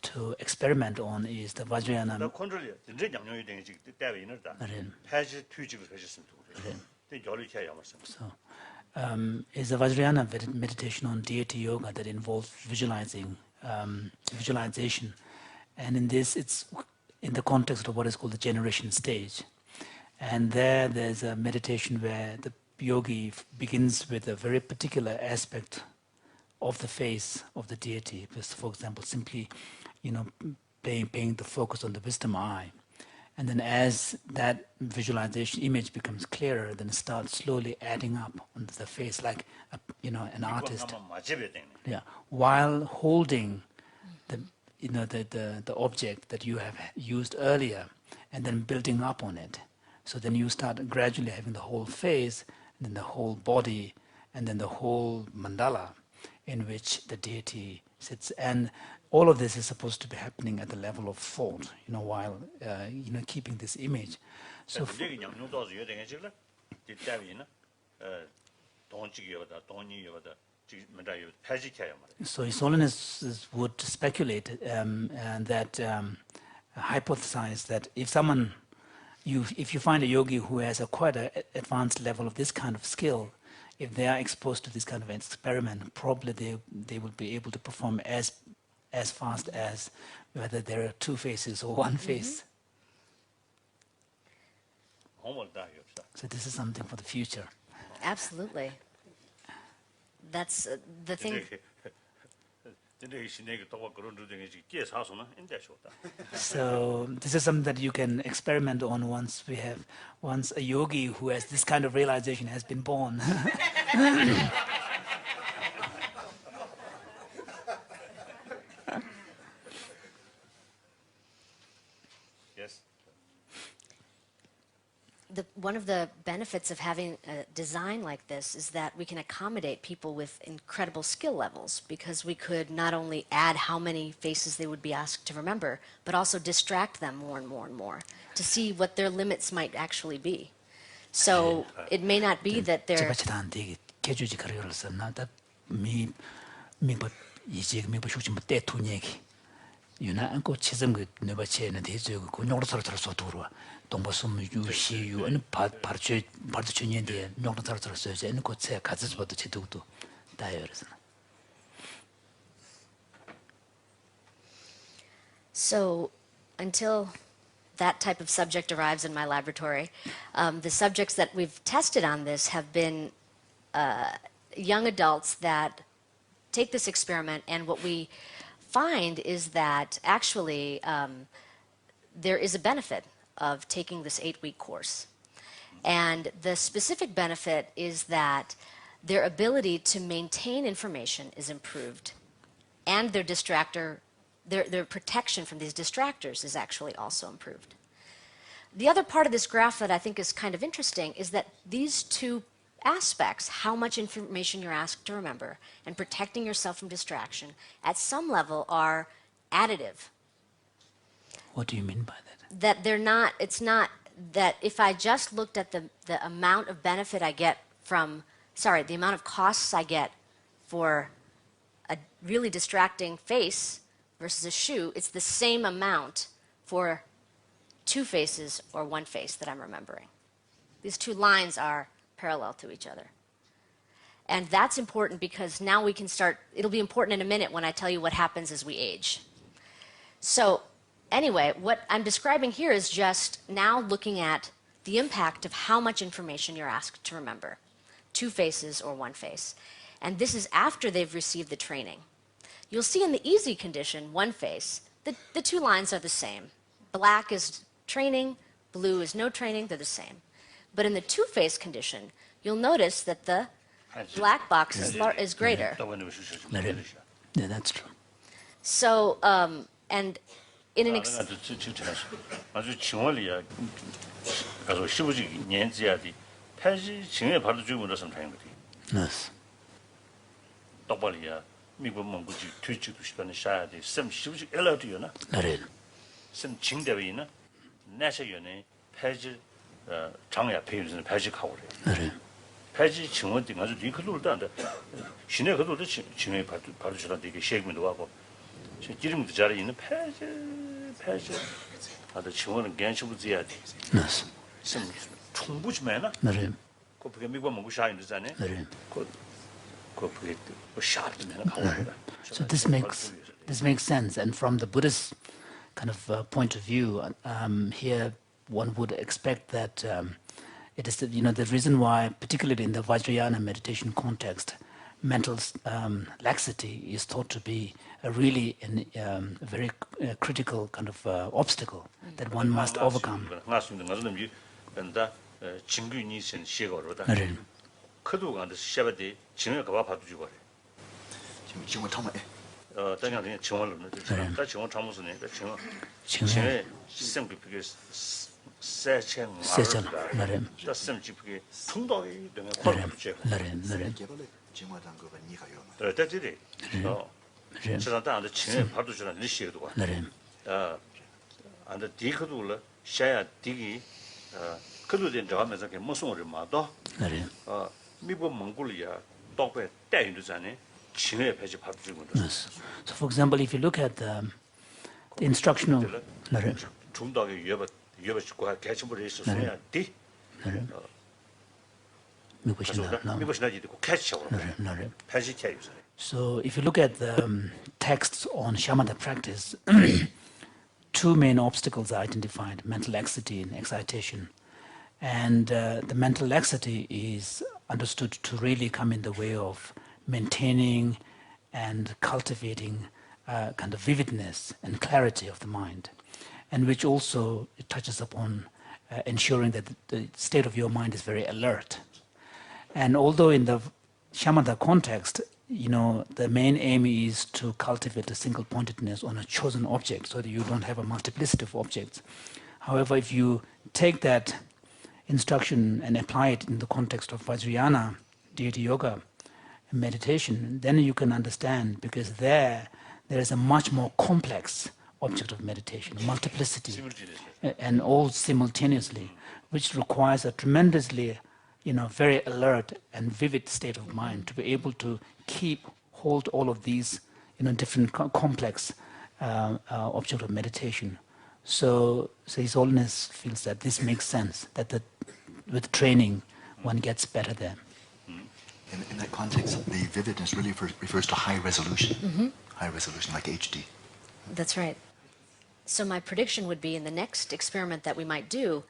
to experiment on is the Vajrayana. 나 컨트롤이 진짜 양용이 되는 지 때에 있는다. 패지 투직을 하셨으면 좋겠어요. 네, 결의해야 말씀. So is the Vajrayana meditation on deity yoga that involves visualization, and in this it's in the context of what is called the generation stage, and there's a meditation where the yogi begins with a very particular aspect of the face of the deity. For example, simply, paying the focus on the wisdom eye, and then as that visualization image becomes clearer, then start slowly adding up onto the face, like an artist. Yeah, while holding the object that you have used earlier, and then building up on it. So then you start gradually having the whole face, and then the whole body, and then the whole mandala in which the deity sits. And all of this is supposed to be happening at the level of thought, while keeping this image. So so His Holiness would speculate and that hypothesize that if you find a yogi who has a quite an advanced level of this kind of skill, if they are exposed to this kind of experiment, probably they will be able to perform as fast as whether there are two faces or one face. So this is something for the future. Absolutely. That's the thing. So this is something that you can experiment on once a yogi who has this kind of realization has been born. Yes. One of the benefits of having a design like this is that we can accommodate people with incredible skill levels, because we could not only add how many faces they would be asked to remember, but also distract them more and more and more to see what their limits might actually be. So it may not be that they're... 안고 치점 그 네바체는 대저 그 녀로서서 도로 동보섬 유시유 아니 바르체 바르체년데 녀로서서 써서 고체 가지서도 제도도 다여서. So until that type of subject arrives in my laboratory, the subjects that we've tested on this have been young adults that take this experiment, and what we find is that actually there is a benefit of taking this 8-week course. And the specific benefit is that their ability to maintain information is improved, and their protection from these distractors is actually also improved. The other part of this graph that I think is kind of interesting is that these two aspects, how much information you're asked to remember and protecting yourself from distraction, at some level are additive. What do you mean by that? That it's not that if I just looked at the amount of benefit I get the amount of costs I get for a really distracting face versus a shoe, it's the same amount for two faces or one face that I'm remembering. These two lines are parallel to each other. And that's important because now we can start, it'll be important in a minute when I tell you what happens as we age. So anyway, what I'm describing here is just now looking at the impact of how much information you're asked to remember, two faces or one face. And this is after they've received the training. You'll see in the easy condition, one face, the two lines are the same. Black is training, blue is no training, they're the same. But in the two-face condition, you'll notice that the black box is greater. Yeah, that's true. So, and in an Yes. 패지 증원된 가지고 이 그들도 안돼. 신의 그들도 증에 받으시라 되게 쉐이크도 하고. 지금도 자리에 있는 패지 아주 증원은 괜찮지야 돼. yes. 충분히면은 네. 그게 미국 먹고 샤인드잖아요. 네. 그게 샤르드면 가오다. So this makes sense, and from the Buddhist kind of point of view, here one would expect that it is the reason why, particularly in the Vajrayana meditation context, mental laxity is thought to be a really a very critical kind of obstacle that one must overcome. 그도 안데 시작에 증을 가봐 봐도 주고 그래. 지금 정말 당장 그냥 증원을 넣는 다 증원 참무스네. 증에 시스템 비피게 세천 나름. 다 시스템 비피게 통도이 되면 코를 붙여. 나름. 지금하단 거가 니가요. 그래 됐지. 저한테 안데 증에 봐도 주는 리시에도 와. 나름. 안데 디크도를 샤야 디기 그도 된 저하면서 그 무슨 소리 마도. 나름. 미국 몽골이야 똑배 때인도잖아요. 진에 배지 받주고. So for example, if you look at the instructional 중독의 유협과 개침을 했었어야 돼. So if you look at the texts on shamatha practice, two main obstacles are identified: mental laxity and excitation. And the mental laxity is understood to really come in the way of maintaining and cultivating kind of vividness and clarity of the mind, and which also touches upon ensuring that the state of your mind is very alert. And although in the shamatha context, the main aim is to cultivate a single pointedness on a chosen object so that you don't have a multiplicity of objects. However, if you take that instruction and apply it in the context of Vajrayana, deity yoga, and meditation, then you can understand, because there is a much more complex object of meditation, multiplicity, and all simultaneously, which requires a tremendously, very alert and vivid state of mind to be able to hold all of these, different complex object of meditation. So His Holiness feels that this makes sense, that with training one gets better there. In that context, the vividness really refers to high resolution, high resolution like HD. That's right. So my prediction would be in the next experiment that we might do,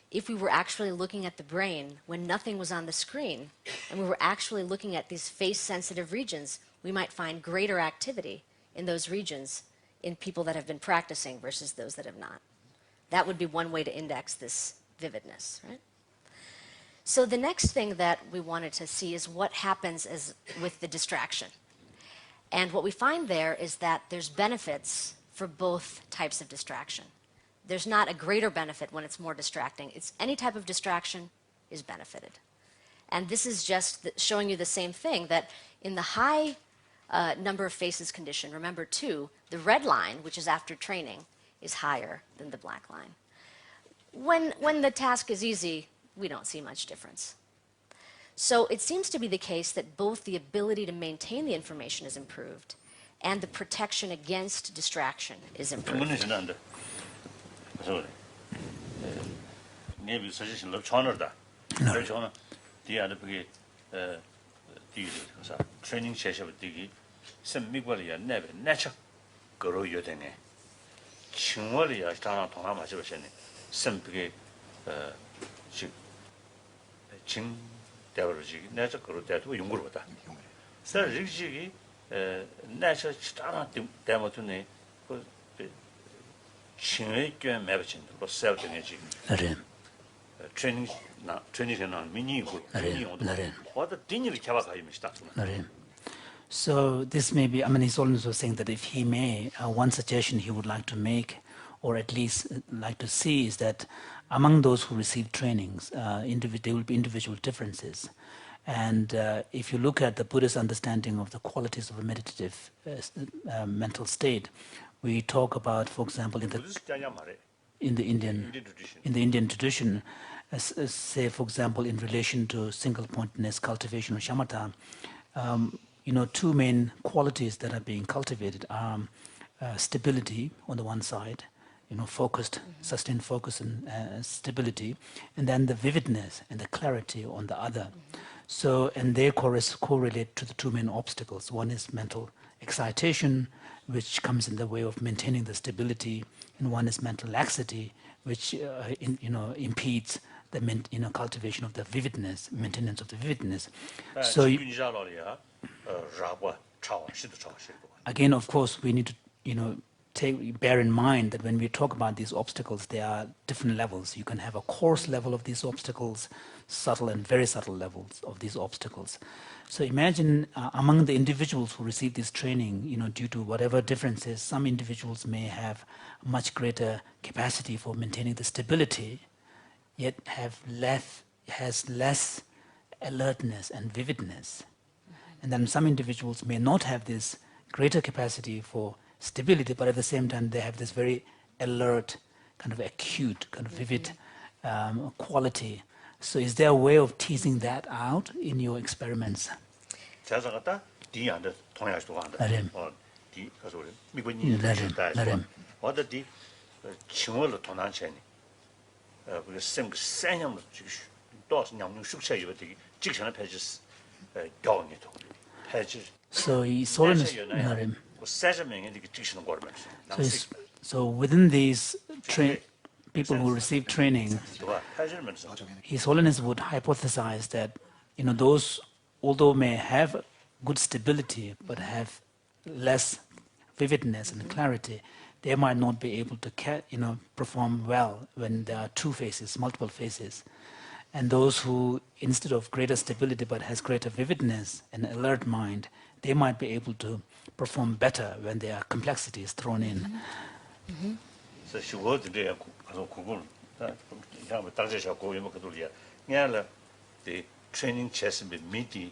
if we were actually looking at the brain when nothing was on the screen, and we were actually looking at these face-sensitive regions, we might find greater activity in those regions in people that have been practicing versus those that have not. That would be one way to index this vividness, right? So the next thing that we wanted to see is what happens with the distraction. And what we find there is that there's benefits for both types of distraction. There's not a greater benefit when it's more distracting. It's any type of distraction is benefited. And this is just showing you the same thing, that in the high number of faces condition, remember too, the red line, which is after training, is higher than the black line. When the task is easy, we don't see much difference. So it seems to be the case that both the ability to maintain the information is improved and the protection against distraction is improved. 트레이닝 세션 되기 선미벌이야 내배 내적 거로 요되네 칭월이야 다나 동아 마셔버셨네 선비게 진 대버지 내적 거로 대도 연구를 보다 서직이 내적 다나 대모트네 그 칭의 꽤 매버진 거 세우되네 지금 트레이닝 So this may be, His Holiness was saying that if he may, one suggestion he would like to make, or at least like to see, is that among those who receive trainings, there will be individual differences. And if you look at the Buddhist understanding of the qualities of a meditative mental state, we talk about, for example, in the Indian tradition, say, for example, in relation to single-pointedness cultivation or shamatha, two main qualities that are being cultivated are stability on the one side, focused, sustained focus and stability, and then the vividness and the clarity on the other. So, and they correlate to the two main obstacles. One is mental excitation, which comes in the way of maintaining the stability, and one is mental laxity, which impedes the cultivation of the vividness, maintenance of the vividness. So again, of course, we need to bear in mind that when we talk about these obstacles, there are different levels. You can have a coarse level of these obstacles, subtle and very subtle levels of these obstacles. So imagine among the individuals who receive this training, due to whatever differences, some individuals may have much greater capacity for maintaining the stability, yet has less alertness and vividness. And then some individuals may not have this greater capacity for stability, but at the same time they have this very alert, kind of acute, kind of vivid quality. So is there a way of teasing that out in your experiments? So so within these people who receive training, His Holiness would hypothesize that those, although may have good stability but have less vividness and clarity, they might not be able to perform well when there are two phases, multiple phases. And those who, instead of greater stability but has greater vividness and alert mind, they might be able to perform better when there are complexities thrown in. So she was there, the training chess with meaty.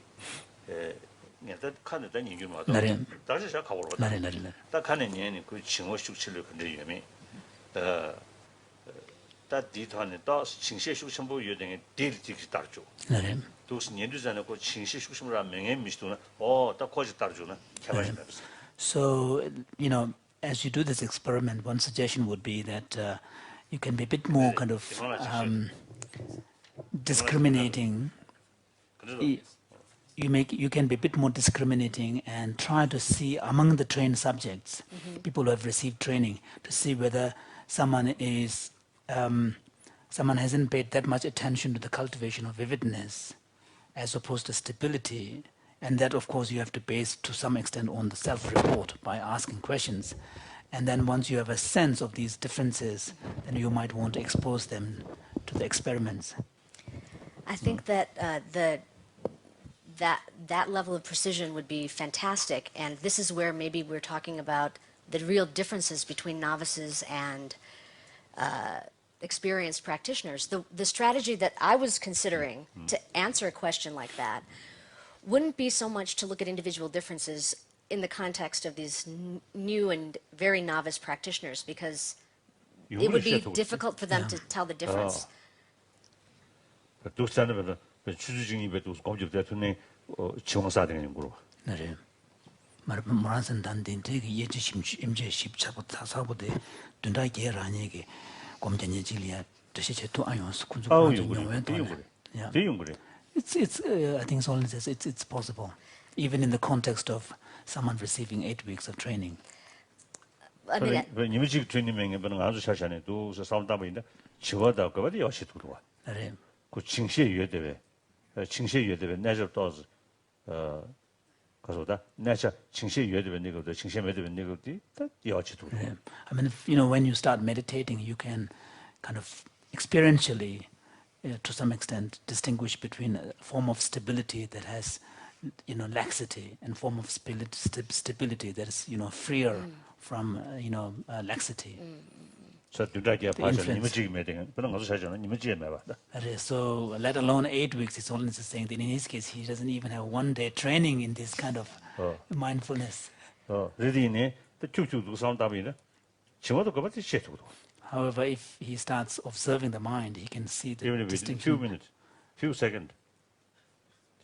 That kind of thing you know. That's a cover. That kind of name could chingo shoot you. That did on the dogs, Chingshe Shukshambo, you think did Tarjo. Those needles and a good Chingshe Shukshamra, Ming Mistuna, or the Koji Tarjuna. So, as you do this experiment, one suggestion would be that you can be a bit more kind of discriminating. You can be a bit more discriminating and try to see among the trained subjects, people who have received training, to see whether someone hasn't paid that much attention to the cultivation of vividness as opposed to stability. And that, of course, you have to base to some extent on the self-report by asking questions. And then once you have a sense of these differences, then you might want to expose them to the experiments. I think that that level of precision would be fantastic. And this is where maybe we're talking about the real differences between novices and experienced practitioners. The strategy that I was considering to answer a question like that wouldn't be so much to look at individual differences in the context of these new and very novice practitioners, because it would be difficult for them to tell the difference. I think Solon says it's possible, even in the context of someone receiving 8 weeks of training. I mean, when you start meditating, you can kind of experientially, to some extent, distinguish between a form of stability that has, laxity, and form of stability that is, freer from, laxity. So, let alone 8 weeks, it's only saying that in his case, he doesn't even have 1 day training in this kind of mindfulness. However, if he starts observing the mind, he can see the Even if it's distinction. few minutes, few seconds.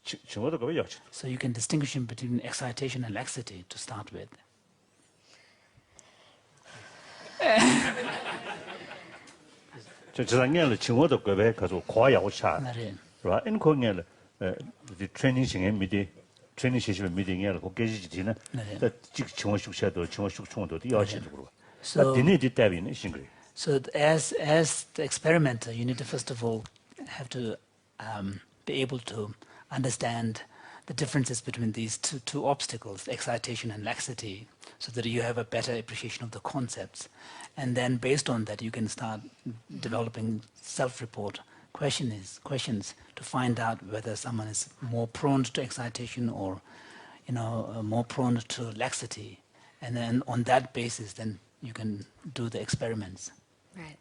증오도 그거 역시. So you can distinguish between excitation and laxity to start with. 저 지난해에 증오도 그거 가지고 과야고 차. 네. 라 인코니엘 그 트레이닝 시에 미디 트레이닝 시스템 미디잉을 고개지지는 그 증오 숙셔도 증오 숙총도 여신적으로. So 디니디 대비는 싱글. So as the experimenter, you need to first of all have to be able to understand the differences between these two obstacles, excitation and laxity, so that you have a better appreciation of the concepts. And then based on that, you can start developing self-report questions to find out whether someone is more prone to excitation or, more prone to laxity. And then on that basis, then you can do the experiments. Right.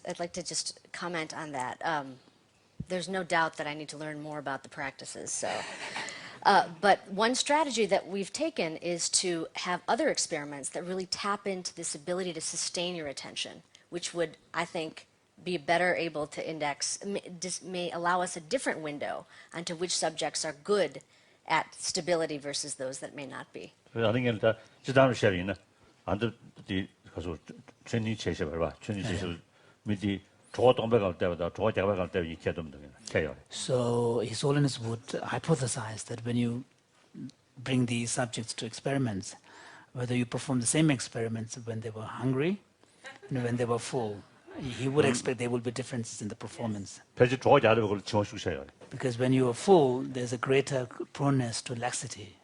I'd like to just comment on that. There's no doubt that I need to learn more about the practices. So, but one strategy that we've taken is to have other experiments that really tap into this ability to sustain your attention, which would, I think, be better able to index, may allow us a different window onto which subjects are good at stability versus those that may not be. I think 일단 지난번 시합이나 안들 가서 트레이닝 제시해 봐. 트레이닝 제시 미디 저 동백 갈 때보다 저 대박 갈 때 이렇게 좀 돼요. So His Holiness would hypothesize that when you bring these subjects to experiments, whether you perform the same experiments when they were hungry and when they were full, he would expect there will be differences in the performance. 배지 저 자를 그걸 증오 숙셔요. Because when you are full, there's a greater proneness to laxity,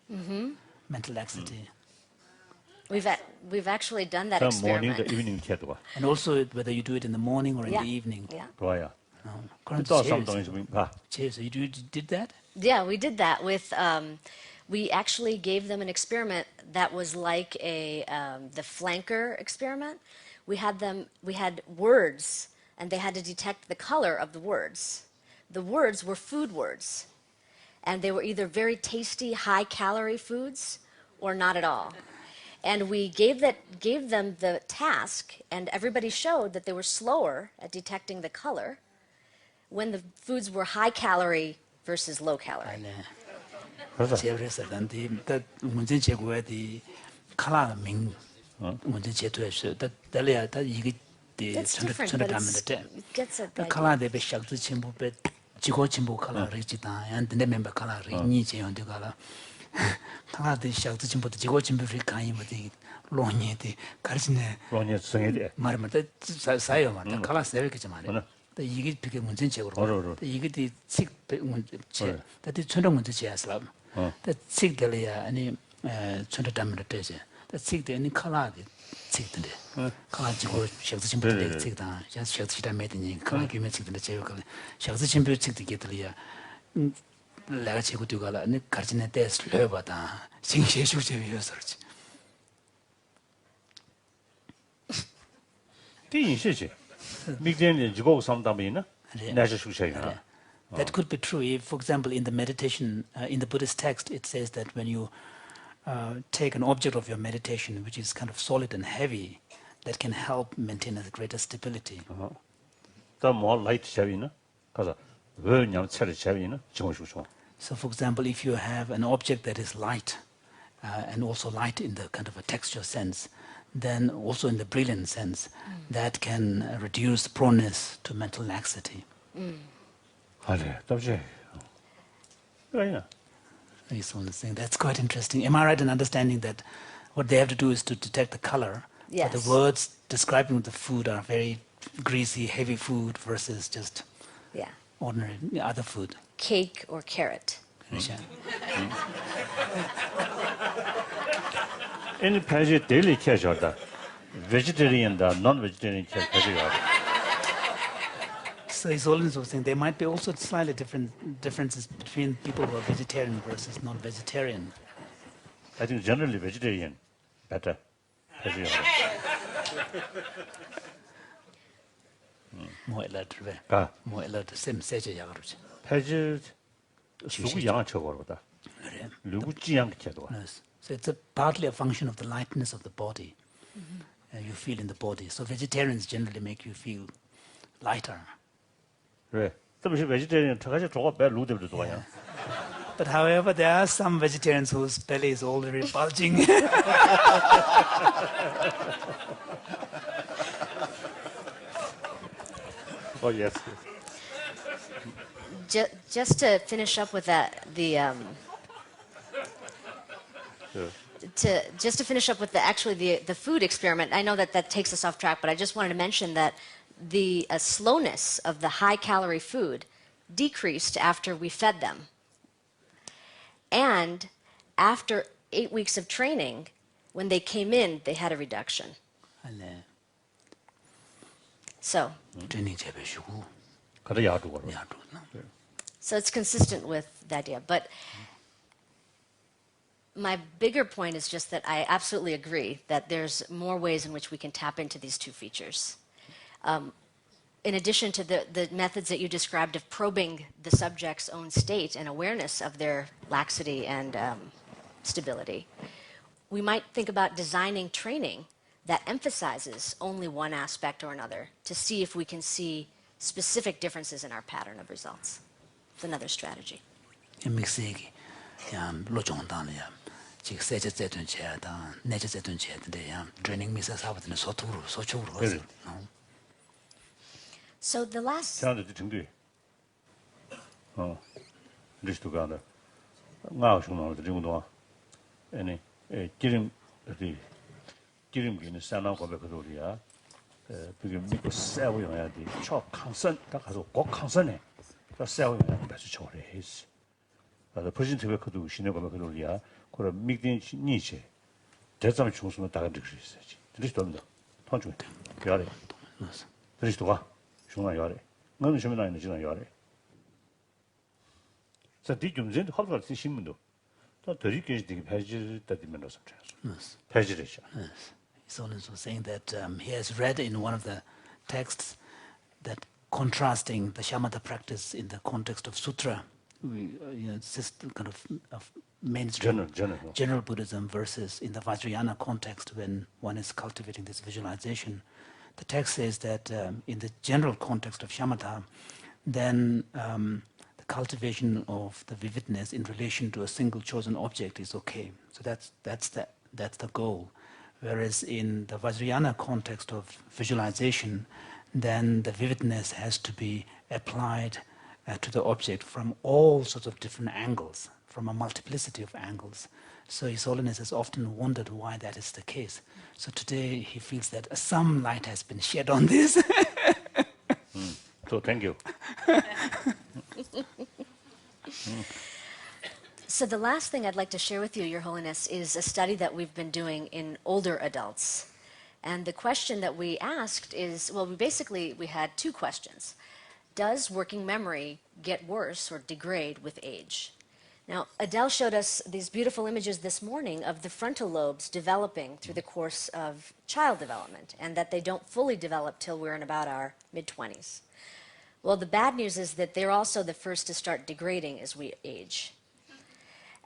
mental laxity. We've actually done that 그 모닝 experiment. 이브닝 해도 봐. And also whether you do it in the morning or in Yeah. the evening. Yeah. 좋아요. According 또 to 삼동에서 봐. Cheers. So you did that? Yeah, we did that with. We actually gave them an experiment that was like the flanker experiment. We had words, and they had to detect the color of the words. The words were food words, and they were either very tasty, high-calorie foods, or not at all. And we gave them the task, and everybody showed that they were slower at detecting the color when the foods were high-calorie versus low-calorie. 네. 그래서 제그래서 단디 문제 제고에디 칼라 민 문제 제도에서 달려야 다 이게 It's different, but it gets at the idea. 칼라 데베 샥드 침부베 지고 침부 칼라 리지다 안데 멤버 칼라 리니 제연데 칼라 칼라 데 샥드 침부도 지고 침부 리 가이 뭐디 로니데 가르치네 로니 성에대. 말마다 사요 말다 칼라 세베게 좀 말해. 이게 되게 문제 제고로. 이게 칙 문제 제. 다들 천정 문제 제야슬라. 칙 될이야 아니 천정 담을 때제. 칙 되니 칼라데 칙던데. 가지고 샥드 침부도 칙다. 샥드 시다 메드니 칼라 규면 칙던데 제고 칼라. 샥드 침부 칙도 게들이야. 내가 제고 두가라. 아니 가르치네 때 슬려봐다. 싱시에 숙제여서 그렇지. 第一事情，明天你如果上当面呢，那是属谁啊？ That could be true. If, for example, in the meditation, in the Buddhist text, it says that when you take an object of your meditation, which is kind of solid and heavy, that can help maintain a greater stability. 또 뭐 라이트 샤비나, 가서 왜냐면 차를 샤비나 증오 숙총. So, for example, if you have an object that is light, and also light in the kind of a texture sense, then also in the brilliant sense, that can reduce proneness to mental laxity. 아네, 답지. 그러냐? This one is saying that's quite interesting. Am I right in understanding that what they have to do is to detect the color? Yes. But the words describing the food are very greasy, heavy food versus just Yeah. ordinary other food. Cake or carrot. 그렇죠. 애니 패지 데일리 캐셔다. vegetarian다, non-vegetarian 패지가. So His Holiness was saying there might be also slightly different differences between people who are vegetarian versus non-vegetarian. I think generally vegetarian better. 패지가. 뭐 일러들 왜? 가 뭐 일러들 쌤 세제야 그러지. 패지 수구 양아 쳐거보다. 누구 지양 캐도. Yes. So it's partly a function of the lightness of the body. you feel in the body. So vegetarians generally make you feel lighter. 그래. 特别是 vegetarian 他还是做白卤对不对做呀 But however, there are some vegetarians whose belly is already bulging. Oh yes. Just to finish up with that, just to finish up with the food experiment. I know that takes us off track, but I just wanted to mention that the slowness of the high-calorie food decreased after we fed them. And after 8 weeks of training, when they came in, they had a reduction. So it's consistent with the idea. But my bigger point is just that I absolutely agree that there's more ways in which we can tap into these two features. In addition to the methods that you described of probing the subject's own state and awareness of their laxity and stability, we might think about designing training that emphasizes only one aspect or another to see if we can see specific differences in our pattern of results. It's another strategy. So the last... 기름기는 산나 고백으로야 그게 믿고 세워야 돼. 저 강선 다 가서 꼭 강선에 저 세워야 돼서 저래 했어. 그래서 퍼센트 그도 신의 고백으로야 그럼 믿는 니체 대점 중심을 다 가지고 있어야지. 그리스도 없다. 통중. 그래. 그리스도가 중앙 요래. 너는 좀 나는 지나 요래. 자, 뒤좀전 하루가 신문도 또 더리게 되게 배질 때면서 Yes. 배질이죠. Yes. Solons was saying that he has read in one of the texts that contrasting the shamatha practice in the context of sutra, it's just kind of mainstream general Buddhism versus in the Vajrayana context when one is cultivating this visualization. The text says that in the general context of shamatha, then the cultivation of the vividness in relation to a single chosen object is okay. So that's the goal. Whereas in the Vajrayana context of visualization, then the vividness has to be applied to the object from all sorts of different angles, from a multiplicity of angles. So His Holiness has often wondered why that is the case. So today he feels that some light has been shed on this. So thank you. So the last thing I'd like to share with you, Your Holiness, is a study that we've been doing in older adults. And the question that we asked is, well, we had two questions. Does working memory get worse or degrade with age? Now, Adele showed us these beautiful images this morning of the frontal lobes developing through the course of child development, and that they don't fully develop till we're in about our mid-20s. Well, the bad news is that they're also the first to start degrading as we age.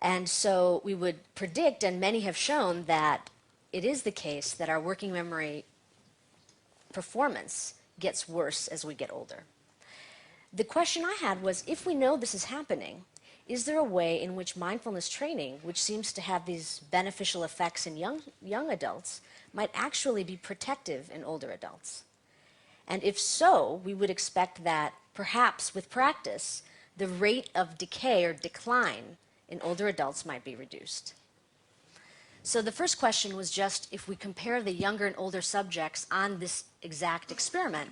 And so we would predict, and many have shown, that it is the case that our working memory performance gets worse as we get older. The question I had was, if we know this is happening, is there a way in which mindfulness training, which seems to have these beneficial effects in young adults, might actually be protective in older adults? And if so, we would expect that perhaps with practice, the rate of decay or decline in older adults might be reduced. So the first question was just, if we compare the younger and older subjects on this exact experiment,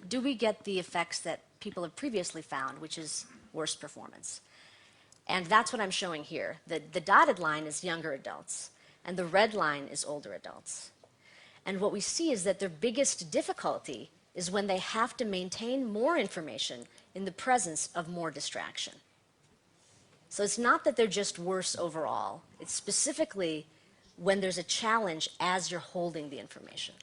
do we get the effects that people have previously found, which is worse performance? And that's what I'm showing here. The dotted line is younger adults, and the red line is older adults. And what we see is that their biggest difficulty is when they have to maintain more information in the presence of more distraction. So it's not that they're just worse overall. It's specifically when there's a challenge as you're holding the information.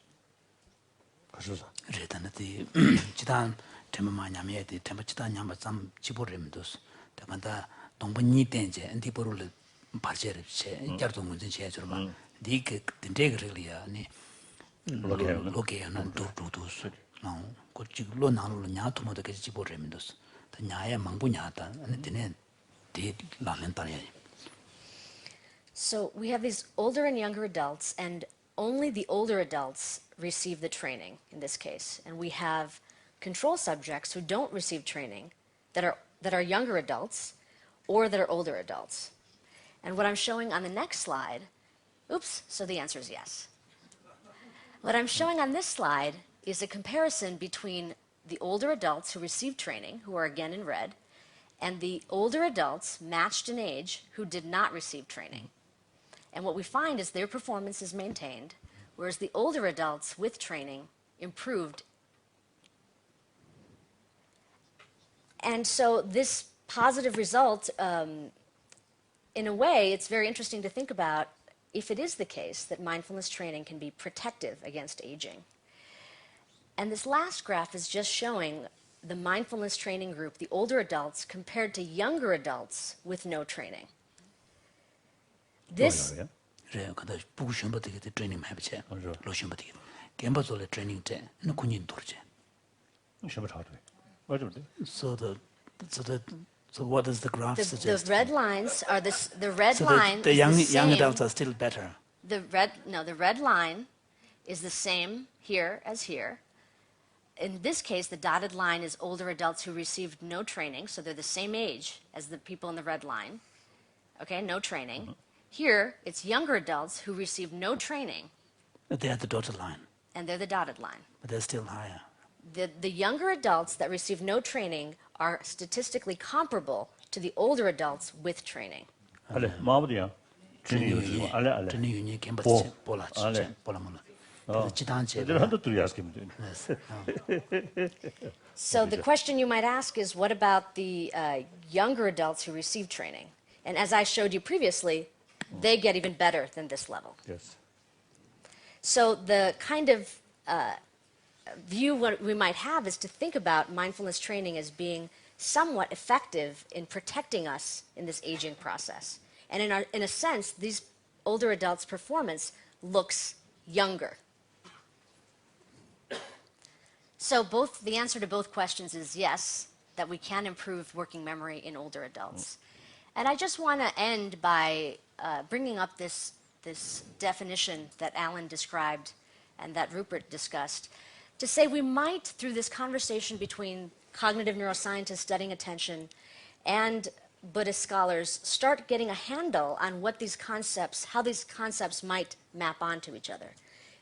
로게 난 도도도스 나 고치 로나로 냐토모도 계지 보레민도스 다 냐야 망부냐다 아니 되네 데 라멘타네. So we have these older and younger adults, and only the older adults receive the training in this case. And we have control subjects who don't receive training that are younger adults or that are older adults. And what I'm showing on the next slide, so the answer is yes. What I'm showing on this slide is a comparison between the older adults who received training, who are again in red, and the older adults matched in age who did not receive training. And what we find is their performance is maintained, whereas the older adults with training improved. And so this positive result, in a way, it's very interesting to think about if it is the case that mindfulness training can be protective against aging. And this last graph is just showing the mindfulness training group, the older adults, compared to younger adults with no training. This 그래 когда 부셔버 되게 트레이닝 해보체 로셔버 되게 gembazola training 때 너 군인 돌제 so what does the graph suggest? The red lines are the red so line the is young adults are still better. The red line is the same here as here. In this case, the dotted line is older adults who received no training, so they're the same age as the people in the red line. Okay, no training. Here, it's younger adults who received no training. They are the dotted line. And they're the dotted line. But they're still higher. The younger adults that receive no training are statistically comparable to the older adults with training. So the question you might ask is, what about the younger adults who receive training? And as I showed you previously, they get even better than this level. Yes. So the kind of view what we might have is to think about mindfulness training as being somewhat effective in protecting us in this aging process. And in a sense, these older adults' performance looks younger. So the answer to both questions is yes, that we can improve working memory in older adults. And I just want to end by bringing up this definition that Alan described and that Rupert discussed, to say we might, through this conversation between cognitive neuroscientists studying attention and Buddhist scholars, start getting a handle on what these concepts, how these concepts might map onto each other.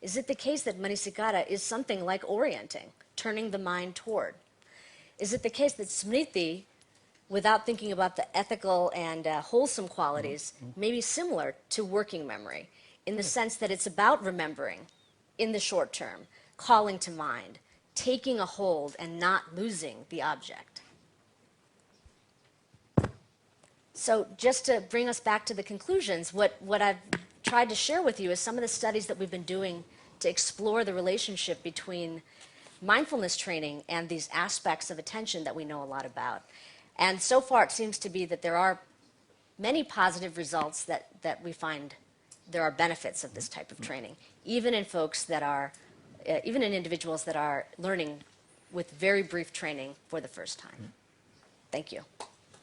Is it the case that Manasikara is something like orienting, turning the mind toward? Is it the case that smriti, without thinking about the ethical and wholesome qualities, may be similar to working memory, in the sense that it's about remembering in the short term, calling to mind, taking a hold and not losing the object? So just to bring us back to the conclusions, what I've tried to share with you is some of the studies that we've been doing to explore the relationship between mindfulness training and these aspects of attention that we know a lot about. And so far it seems to be that there are many positive results that we find there are benefits of this type of training, even in folks that are, even in individuals that are learning with very brief training for the first time. Thank you.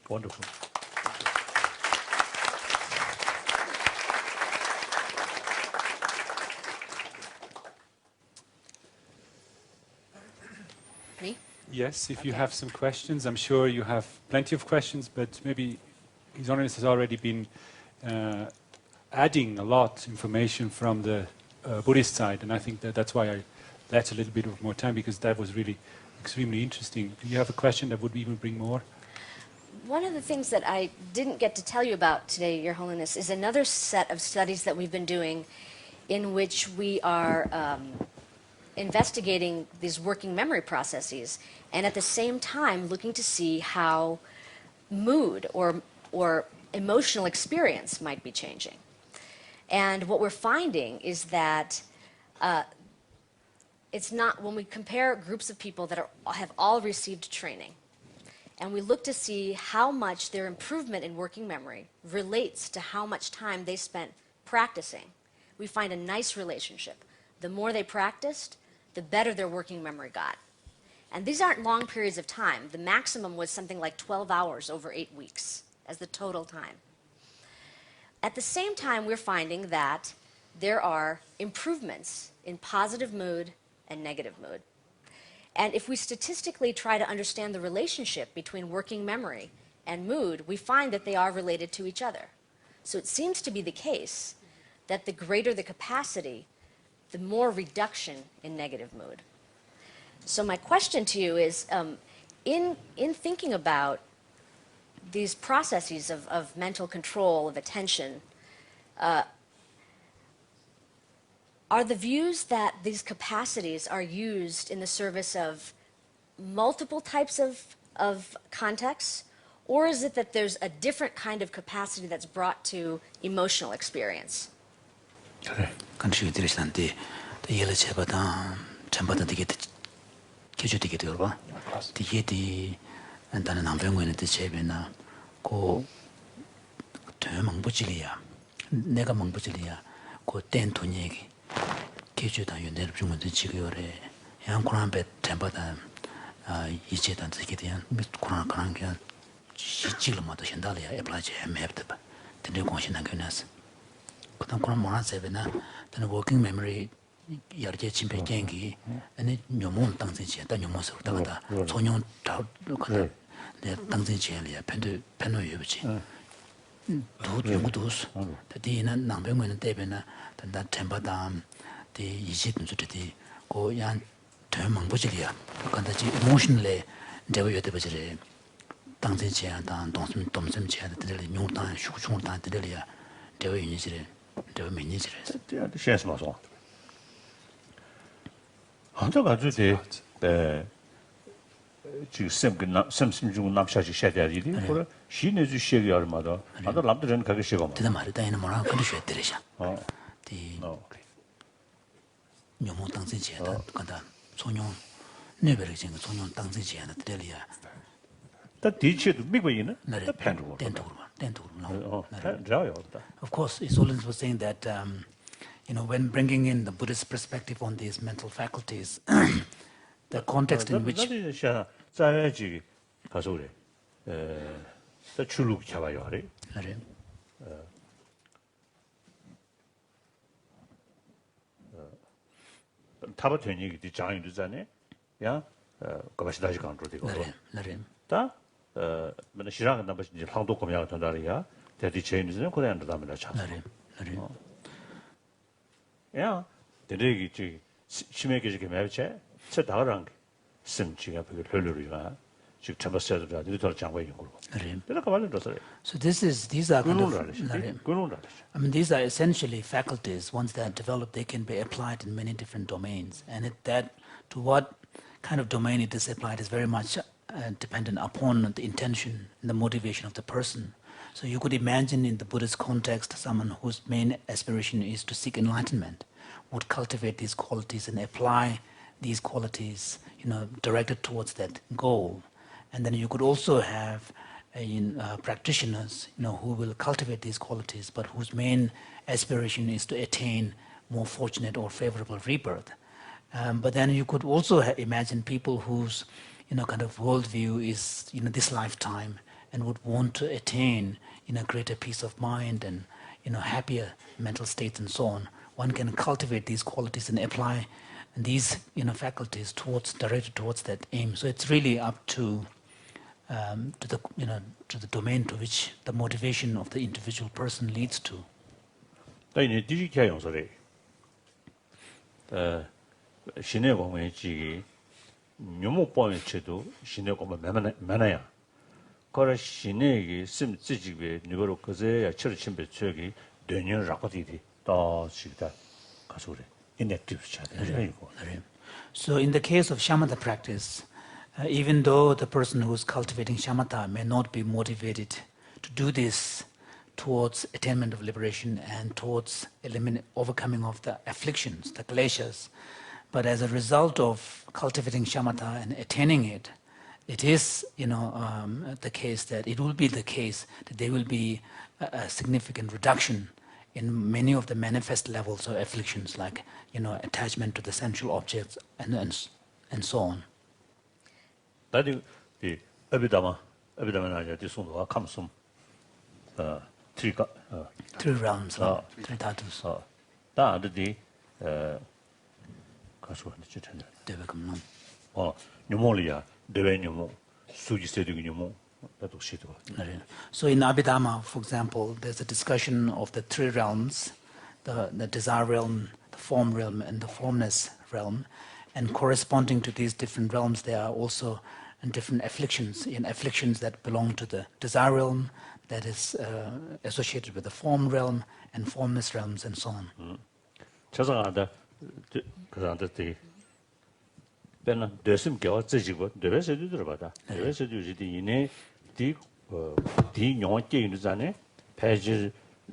Wonderful. Me? Yes, if you have some questions, I'm sure you have plenty of questions, but maybe His Holiness has already been adding a lot of information from the Buddhist side, and I think that's why I let a little bit of more time, because that was really extremely interesting. Do you have a question that would even bring more? One of the things that I didn't get to tell you about today, Your Holiness, is another set of studies that we've been doing in which we are investigating these working memory processes, and at the same time looking to see how mood or emotional experience might be changing. And what we're finding is that it's not, when we compare groups of people that have all received training, and we look to see how much their improvement in working memory relates to how much time they spent practicing, we find a nice relationship. the more they practiced, the better their working memory got. And these aren't long periods of time. The maximum was something like 12 hours over 8 weeks as the total time. At the same time, we're finding that there are improvements in positive mood and negative mood. And if we statistically try to understand the relationship between working memory and mood, we find that they are related to each other. So it seems to be the case that the greater the capacity, the more reduction in negative mood. So my question to you is, in thinking about these processes of mental control, of attention, are the views that these capacities are used in the service of multiple types of contexts, or is it that there's a different kind of capacity that's brought to emotional experience? 그래. 간식이 들으시는데 예를 제바다 전바다 되게 개주 되게 되어 봐. 되게 나는 남병원에 제베나 고 대망부질이야. 내가 망부질이야. 고 땐돈 얘기. 개주다 연대로 중문도 지구요래. 양 코란배 전바다 이제단 되게 대한 코란 그런 게 시질로마도 현달이야. 애플라지 맵다. 근데 공신한 거냐스. 그다음 그런 뭐라 세베나 저는 working memory 여러 침배 경기 아니 묘몬 당선지 다 묘몬서 다가다 소용 다 그래 내 당선지야 편도 유지 도 용도스 대디는 남병원은 대변나 단다 템바다 대 이집은 저기 고양 대망부질이야 간다지 emotionally 내가 여대버지래 당선지야 다 동심지야 들을 용단 슈충단 들을이야 대외 유니지래 대외 매니지래 시에서 맞아. 한자 가지고 지금 샘심중 남샤지 셔야지. 그래 시내주 시기 얼마다. 아도 남들은 가게 시고. 대단 말이다. 얘는 뭐라 그래 줘야 되리샤. 디. 묘모 당선지야다. 간다. 소용 네베르 진 소용 당선지야다. 들려야. 다 디치도 미국이네. 다 팬으로. Of course, Isolins was saying that when bringing in the Buddhist perspective on these mental faculties, the context in which 자야지 가서 그래. 더 출루 잡아요, 그래. 타바 된 얘기도 장인도 전에 야 그것이 다시 강조되고 다 맨날 시랑 남아 이제 방도 검야가 된다리야 대디 체인지는 그래 안 된다면 참 야 대리기 지 심하게 지게 매체 저 다가랑 심지가 그게 별로로가 즉 잡았어도 아주 더 장외인 거고 그러니까 말로서 so these are kind of, I mean these are essentially faculties once they are developed they can be applied in many different domains and that to what kind of domain it is applied is very much dependent upon the intention and the motivation of the person. So you could imagine in the Buddhist context, someone whose main aspiration is to seek enlightenment would cultivate these qualities and apply these qualities, directed towards that goal. And then you could also have practitioners, who will cultivate these qualities, but whose main aspiration is to attain more fortunate or favorable rebirth. But then you could also imagine people whose kind of worldview is this lifetime and would want to attain greater peace of mind and happier mental states and so on. One can cultivate these qualities and apply these faculties directed towards that aim. So it's really up to the domain to which the motivation of the individual person leads to. 다이네 디지털 용서래. 신의 공연지 묘목범의 체도 신의 공부 많아요. 거라 신의 심 지지게 누구로 그제야 철침배 저기 되는 라고디디 더 시다 가서 그래. 인액티브 차대. So in the case of shamatha practice, even though the person who is cultivating shamatha may not be motivated to do this towards attainment of liberation and towards overcoming of the afflictions, the kleshas, but as a result of cultivating shamatha and attaining it, it is, the case that it will be the case that there will be a significant reduction in many of the manifest levels of afflictions, like attachment to the sensual objects and so on. 나도 이 어비다마나 이제 송도가 감숨 트리가 Three realms, three dhatus. 다들이 가서 하는 주체는 Devakamnam. 녀모리야 대외 녀모 수지세득 녀모 나도 시도. So in Abhidhamma, for example, there's a discussion of the three realms, the desire realm, the form realm, and the formless realm. And corresponding to these different realms, there are also different afflictions, afflictions that belong to the desire realm, that is associated with the form realm and formless realms and so on. 자상하다 그런데 배는 되심 겨워 지지고 되베서도 들어봐다. 되베서도 이제 이내 디 용어께 있는 자네 페이지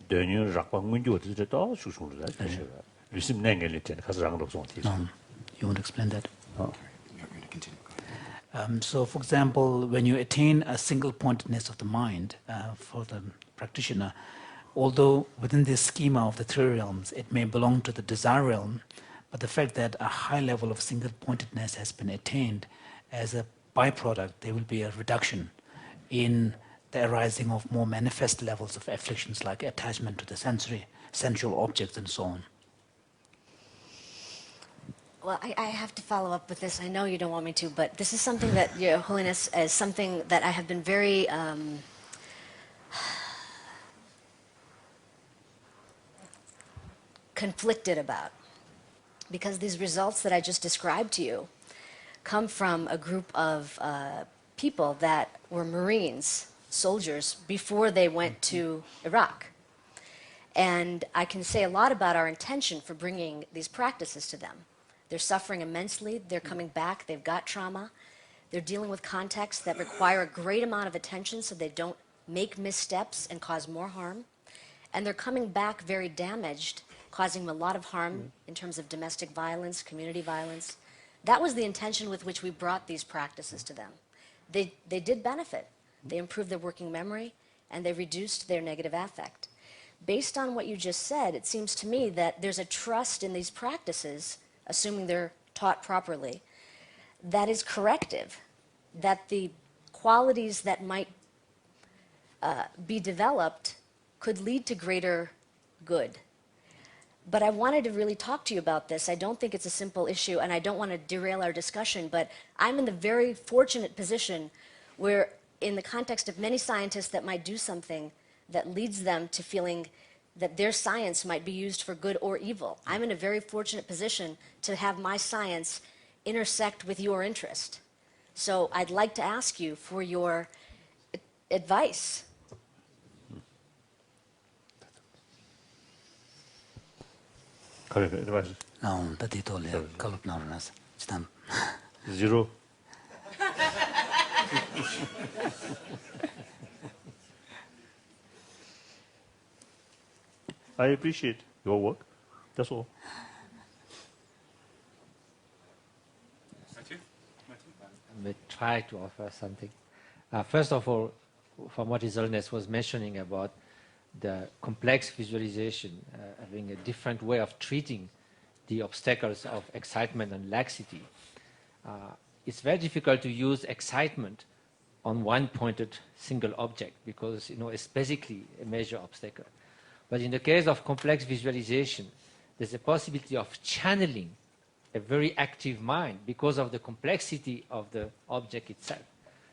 되는 작품 문제도 더 수술을 하셔. 리심 냉을 때 가서랑도 좀 You want to explain that? You're going to continue. So, for example, when you attain a single-pointedness of the mind for the practitioner, although within this schema of the three realms, it may belong to the desire realm, but the fact that a high level of single-pointedness has been attained, as a byproduct, there will be a reduction in the arising of more manifest levels of afflictions like attachment to the sensual objects and so on. Well, I have to follow up with this. I know you don't want me to, but this is something that, Your Holiness, is something that I have been very conflicted about. Because these results that I just described to you come from a group of people that were Marines, soldiers, before they went to Iraq. And I can say a lot about our intention for bringing these practices to them. They're suffering immensely. They're coming back. They've got trauma. They're dealing with contexts that require a great amount of attention so they don't make missteps and cause more harm. And they're coming back very damaged, causing them a lot of harm in terms of domestic violence, community violence. That was the intention with which we brought these practices to them. They did benefit. They improved their working memory, and they reduced their negative affect. Based on what you just said, it seems to me that there's a trust in these practices, assuming they're taught properly, that is corrective, that the qualities that might be developed could lead to greater good. But I wanted to really talk to you about this. I don't think it's a simple issue, and I don't want to derail our discussion, but I'm in the very fortunate position where, in the context of many scientists that might do something that leads them to feeling that their science might be used for good or evil. I'm in a very fortunate position to have my science intersect with your interest. So I'd like to ask you for your advice. Zero. I appreciate your work. That's all. I may try to offer something. First of all, from what His Holiness was mentioning about the complex visualization, having a different way of treating the obstacles of excitement and laxity, it's very difficult to use excitement on one-pointed single object because it's basically a major obstacle. But in the case of complex visualization, there's a possibility of channeling a very active mind because of the complexity of the object itself.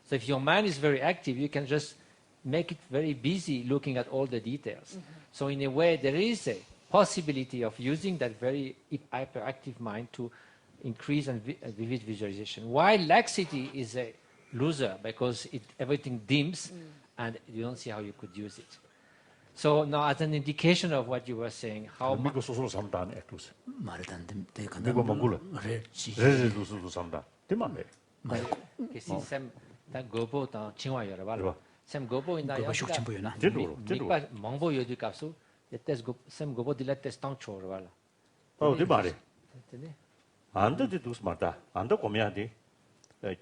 So if your mind is very active, you can just make it very busy looking at all the details. So in a way, there is a possibility of using that very hyperactive mind to increase and vivid visualization. While laxity is a loser because everything dims and you don't see how you could use it. So now, as an indication of what you were saying, how 미국 소설 삼다 안 했도스. 말하던데 미국 몽골. 레레도스도 삼다. 대만에. que si sem ta gobo ta chingwa yora ba sem gobo inda Gobo shuk chimbo yona. 제대로. mikpa mongbo yodu kapsu tes go sem gobo dila tes tang chor ba 대만에. tene 안 돼도 두스 말다. 안 돼 고민해야 돼.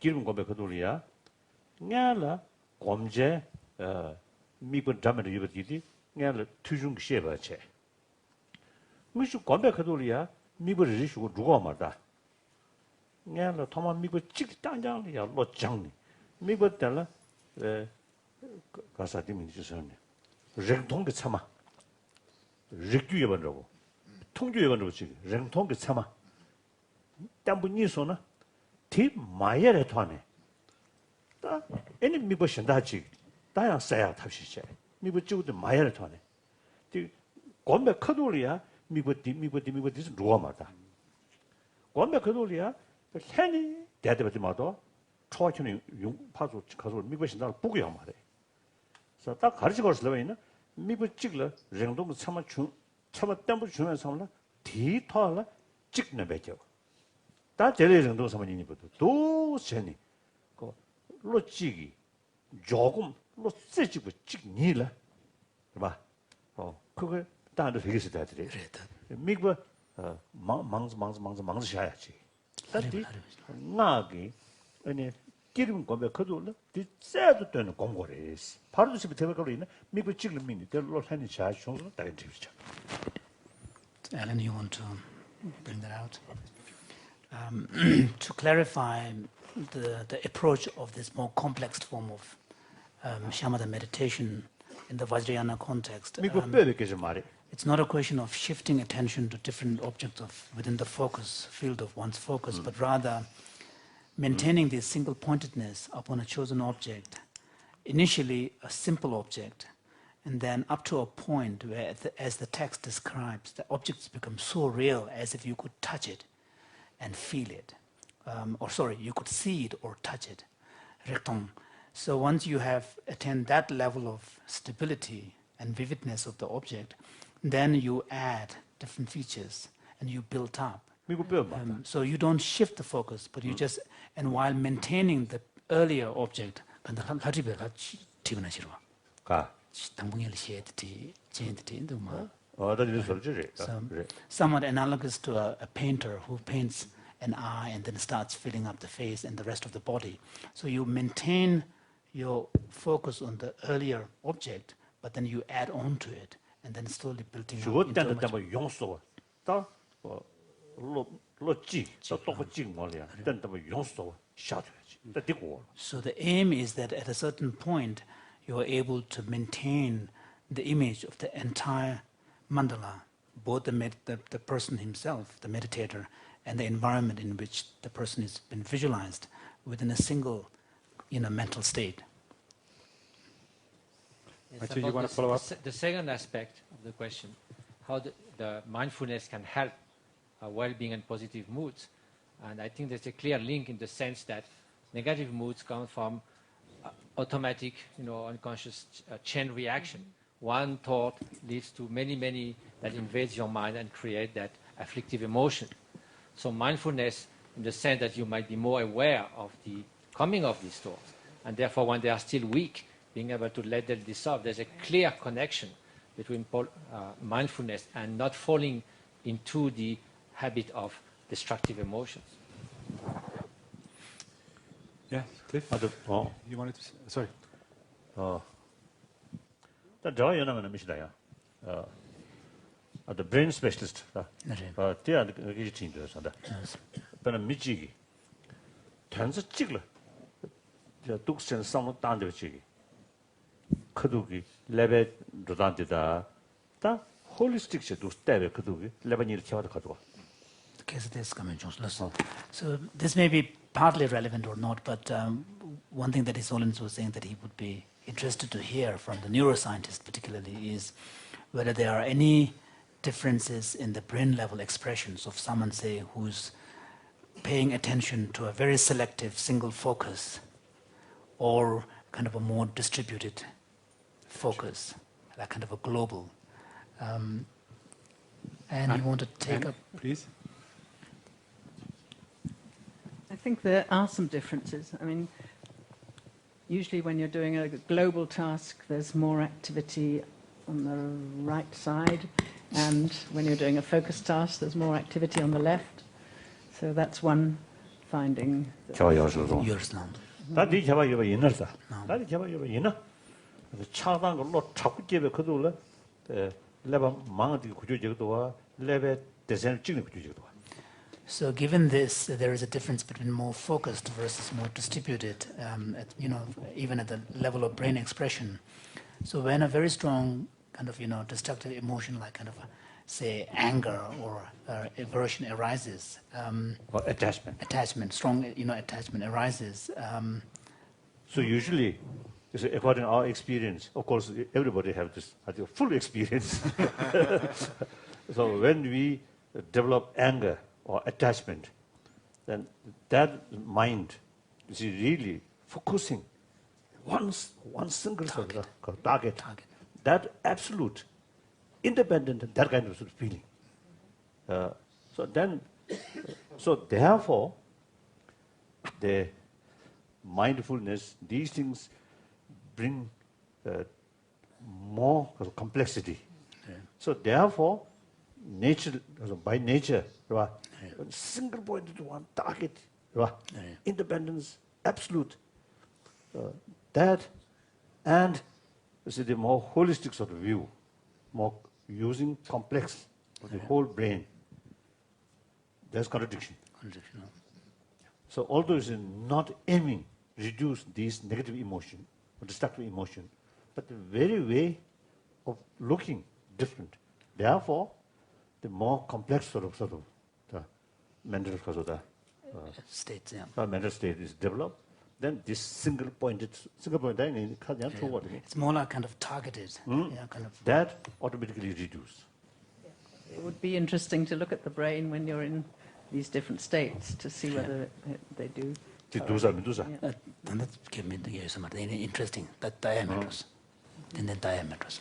기름 고백 그돌이야. 냐라 검제 미국 담에 유버티디 냐라 투중 시에바체. 미슈 건배 그돌이야 미버 리슈고 누가 말다 내가 토마 미버 찍 땅장이야 로장니 미버 때라 가사디 민주선네 랭통게 참아 릭규에 번라고 통주에 번라고 지금 랭통게 참아 담분이 소나 티 마야레 토네 다 애니 미버 신다지 다양 싸야 탑시체 미버 찍어도 마야레 토네 티 건배 그돌이야 미버디 누가 말다 건배 그돌이야 헨이 대대버지마도 초아치는 용 파주 가서 미버신다 보고야 말해 그래서 딱 가르쳐 걸으려면 미버 찍了 랭동 참아 땀부 주면 삼라 뒤터라 찍는 배죠 다 제일 정도 삼아니니부터 도 전이 그 로찌기 조금 로쓰지고 찍니라 봐 그거 다들 되게 쓰다들이 미버 망스 샤야지 다디 나기 아니 기름 거에 그돌로 뒤째도 되는 공고래스 바로 집에 대박으로 있는 미국 찍는 미니 별로 하는 자 총으로 다른 집이죠. Alan, you want to bring that out? To clarify the approach of this more complex form of shamatha meditation in the Vajrayana context. 미국 뼈밖에 좀 말해. It's not a question of shifting attention to different objects within the focus, field of one's focus, but rather maintaining this single-pointedness upon a chosen object, initially a simple object, and then up to a point where, as the text describes, the objects become so real as if you could touch it and feel it. You could see it or touch it. So once you have attained that level of stability and vividness of the object, then you add different features and you build up. So you don't shift the focus, but you just, and while maintaining the earlier object, somewhat analogous to a painter who paints an eye and then starts filling up the face and the rest of the body. So you maintain your focus on the earlier object, but then you add on to it and then slowly building up into So the aim is that at a certain point you are able to maintain the image of the entire mandala, both the person himself, the meditator, and the environment in which the person has been visualized within a single mental state. Actually, you want to follow up? The second aspect of the question, how the mindfulness can help well-being and positive moods. And I think there's a clear link in the sense that negative moods come from automatic, unconscious chain reaction. One thought leads to many that invades your mind and create that afflictive emotion. So mindfulness, in the sense that you might be more aware of the coming of these thoughts, and therefore when they are still weak, being able to let them dissolve. There's a clear connection between mindfulness and not falling into the habit of destructive emotions. Yeah, Cliff? You wanted to say? Sorry. The brain specialist. They are the team. But a Michigi. Turns a chiggler. The Dukes and some down the Chigi. Kadugi, Lebe, Rodantida, the holistic to stab Kadugi, Lebanese Chavakadua. The case of this coming, so this may be partly relevant or not, but one thing that His Holiness was saying that he would be interested to hear from the neuroscientist particularly is whether there are any differences in the brain level expressions of someone, say, who's paying attention to a very selective single focus or kind of a more distributed focus, like kind of a global. And you want to take up? Please. I think there are some differences. I mean, usually when you're doing a global task, there's more activity on the right side, and when you're doing a focused task, there's more activity on the left. So that's one finding. 레벨 대세는 찍는 거 주죠. So given this, there is a difference between more focused versus more distributed, even at the level of brain expression. So when a very strong kind of, destructive emotion like kind of, say, anger or aversion arises, or attachment. Strong, attachment arises. So usually, according to our experience, of course, everybody have this full experience. So when we develop anger or attachment, then that mind is really focusing one single target. That absolute, independent, that kind of sort of feeling. So therefore, the mindfulness, these things bring more complexity. Yeah. So therefore, nature, by nature, single pointed one target, independence, absolute. That and the more holistic sort of view, more using complex of the whole brain. There's contradiction. So although it's not aiming to reduce these negative emotion or destructive emotion, but the very way of looking different. Therefore, the more complex sort of the mental States, mental state is developed. Then this single point, it's more like kind of targeted. That automatically reduce. It would be interesting to look at the brain when you're in these different states to see whether they do. That's interesting. That diameters. And then diameters.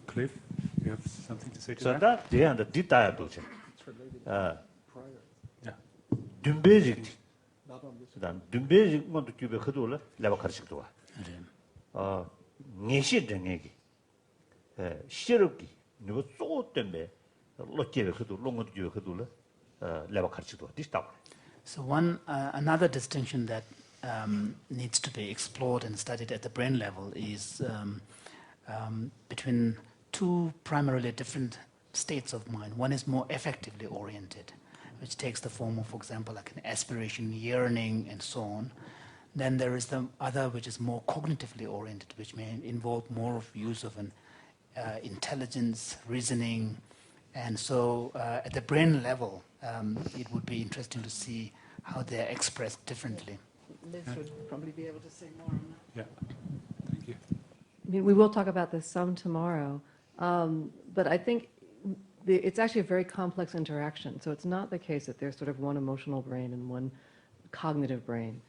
Cliff, you have something to say to So that? that the diameter. Yeah. 둔배직. 그다음 둔배직 것도 규배 그도를 내가 가르치기도 와. 녜시 등에기. 시럽기. 누가 쏘 때문에 로케베 그도 롱것도 규배 그도를 내가 가르치기도 와. 디스탑. So another distinction that needs to be explored and studied at the brain level is between two primarily different states of mind. One is more affectively oriented, which takes the form of, for example, like an aspiration, yearning, and so on. Then there is the other, which is more cognitively oriented, which may involve more of use of an intelligence, reasoning. And so at the brain level, it would be interesting to see how they are expressed differently. Liz would probably be able to say more on that. Yeah, thank you. I mean, we will talk about this some tomorrow, but I think it's actually a very complex interaction. So it's not the case that there's sort of one emotional brain and one cognitive brain.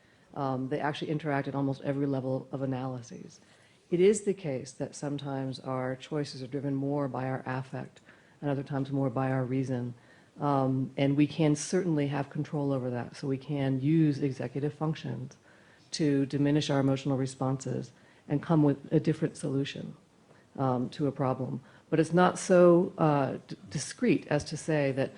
They actually interact at almost every level of analyses. It is the case that sometimes our choices are driven more by our affect and other times more by our reason. And we can certainly have control over that. So we can use executive functions to diminish our emotional responses and come with a different solution to a problem. But it's not so discrete as to say that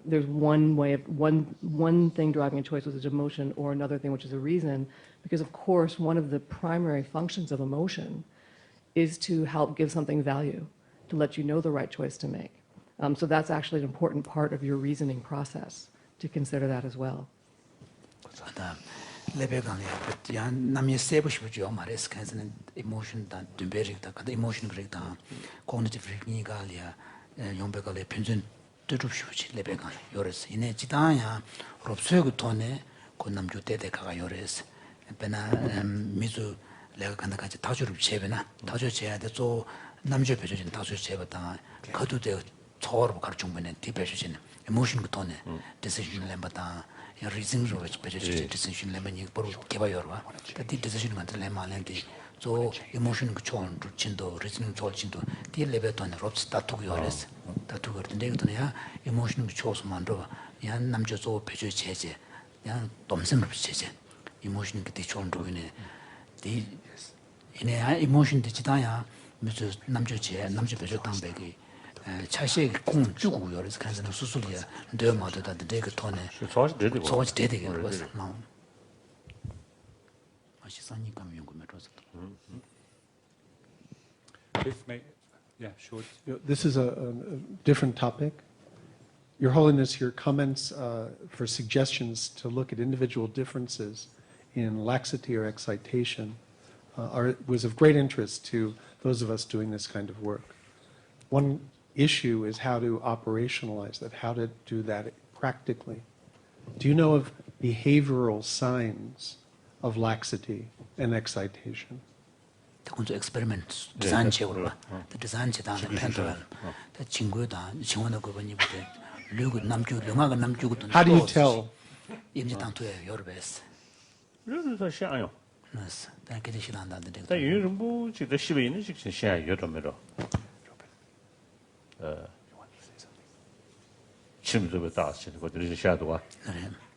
there's one way of one thing driving a choice which is emotion, or another thing which is a reason, because of course one of the primary functions of emotion is to help give something value, to let you know the right choice to make. So that's actually an important part of your reasoning process, to consider that as well. 야 남이 세고 싶죠 말했을 때는 emotion 다 둔베릭다 근데 emotion 그랬다 cognitive technique이야 용백을에 편전 뜻없이 레벨가 요래서 이내 지다야 롭스고 돈에 그 남주 때대가가 요래서 배나 미주 내가 간다까지 다주를 제배나 다주 제야 돼서 남주 배주진 다주 제봤다 그도 돼 처로 가르쳐 보면 디베주진 emotion 그 돈에 decision lem바다 reason 로 배주진 decision lem이 바로 개발요와 그 decision 같은 lem만한테 저 emotion 그 좋은 진도 reason 좋은 진도 디 레벨 돈에 롭스 다투고 요래서 다투고 그런데 그도야 emotion 그 좋아서 만들어 야 남주 저 배주 제제 야 dom생을 제제 emotion 그때 좋은 로이네 디 이내 emotion 되지다야 무슨 남주 제 남주 배주 당백이 차시에 공 주고 요래서 간는 수술이야 뇌마다 되게 돈에 소지 되게 그래서 나 맛있으니까 연구면 줘서 Cliff, Yeah, short. This is a different topic. Your Holiness, your comments for suggestions to look at individual differences in laxity or excitation was of great interest to those of us doing this kind of work. One issue is how to operationalize that, how to do that practically. Do you know of behavioral signs of laxity and excitation? 그건 experiment design 책으로 그 design 책단에 펜트가 그 친구다 친구는 그분이 보대 류고 남주 영화가 남주고도 How do you tell? 임지당토에 여러 배스 그래서 샤요. 그래서 다 그게 시간다는데 다 유름부 지도 시베 있는 직신 샤 여러메로. 침도 다시는 거들이 샤도가.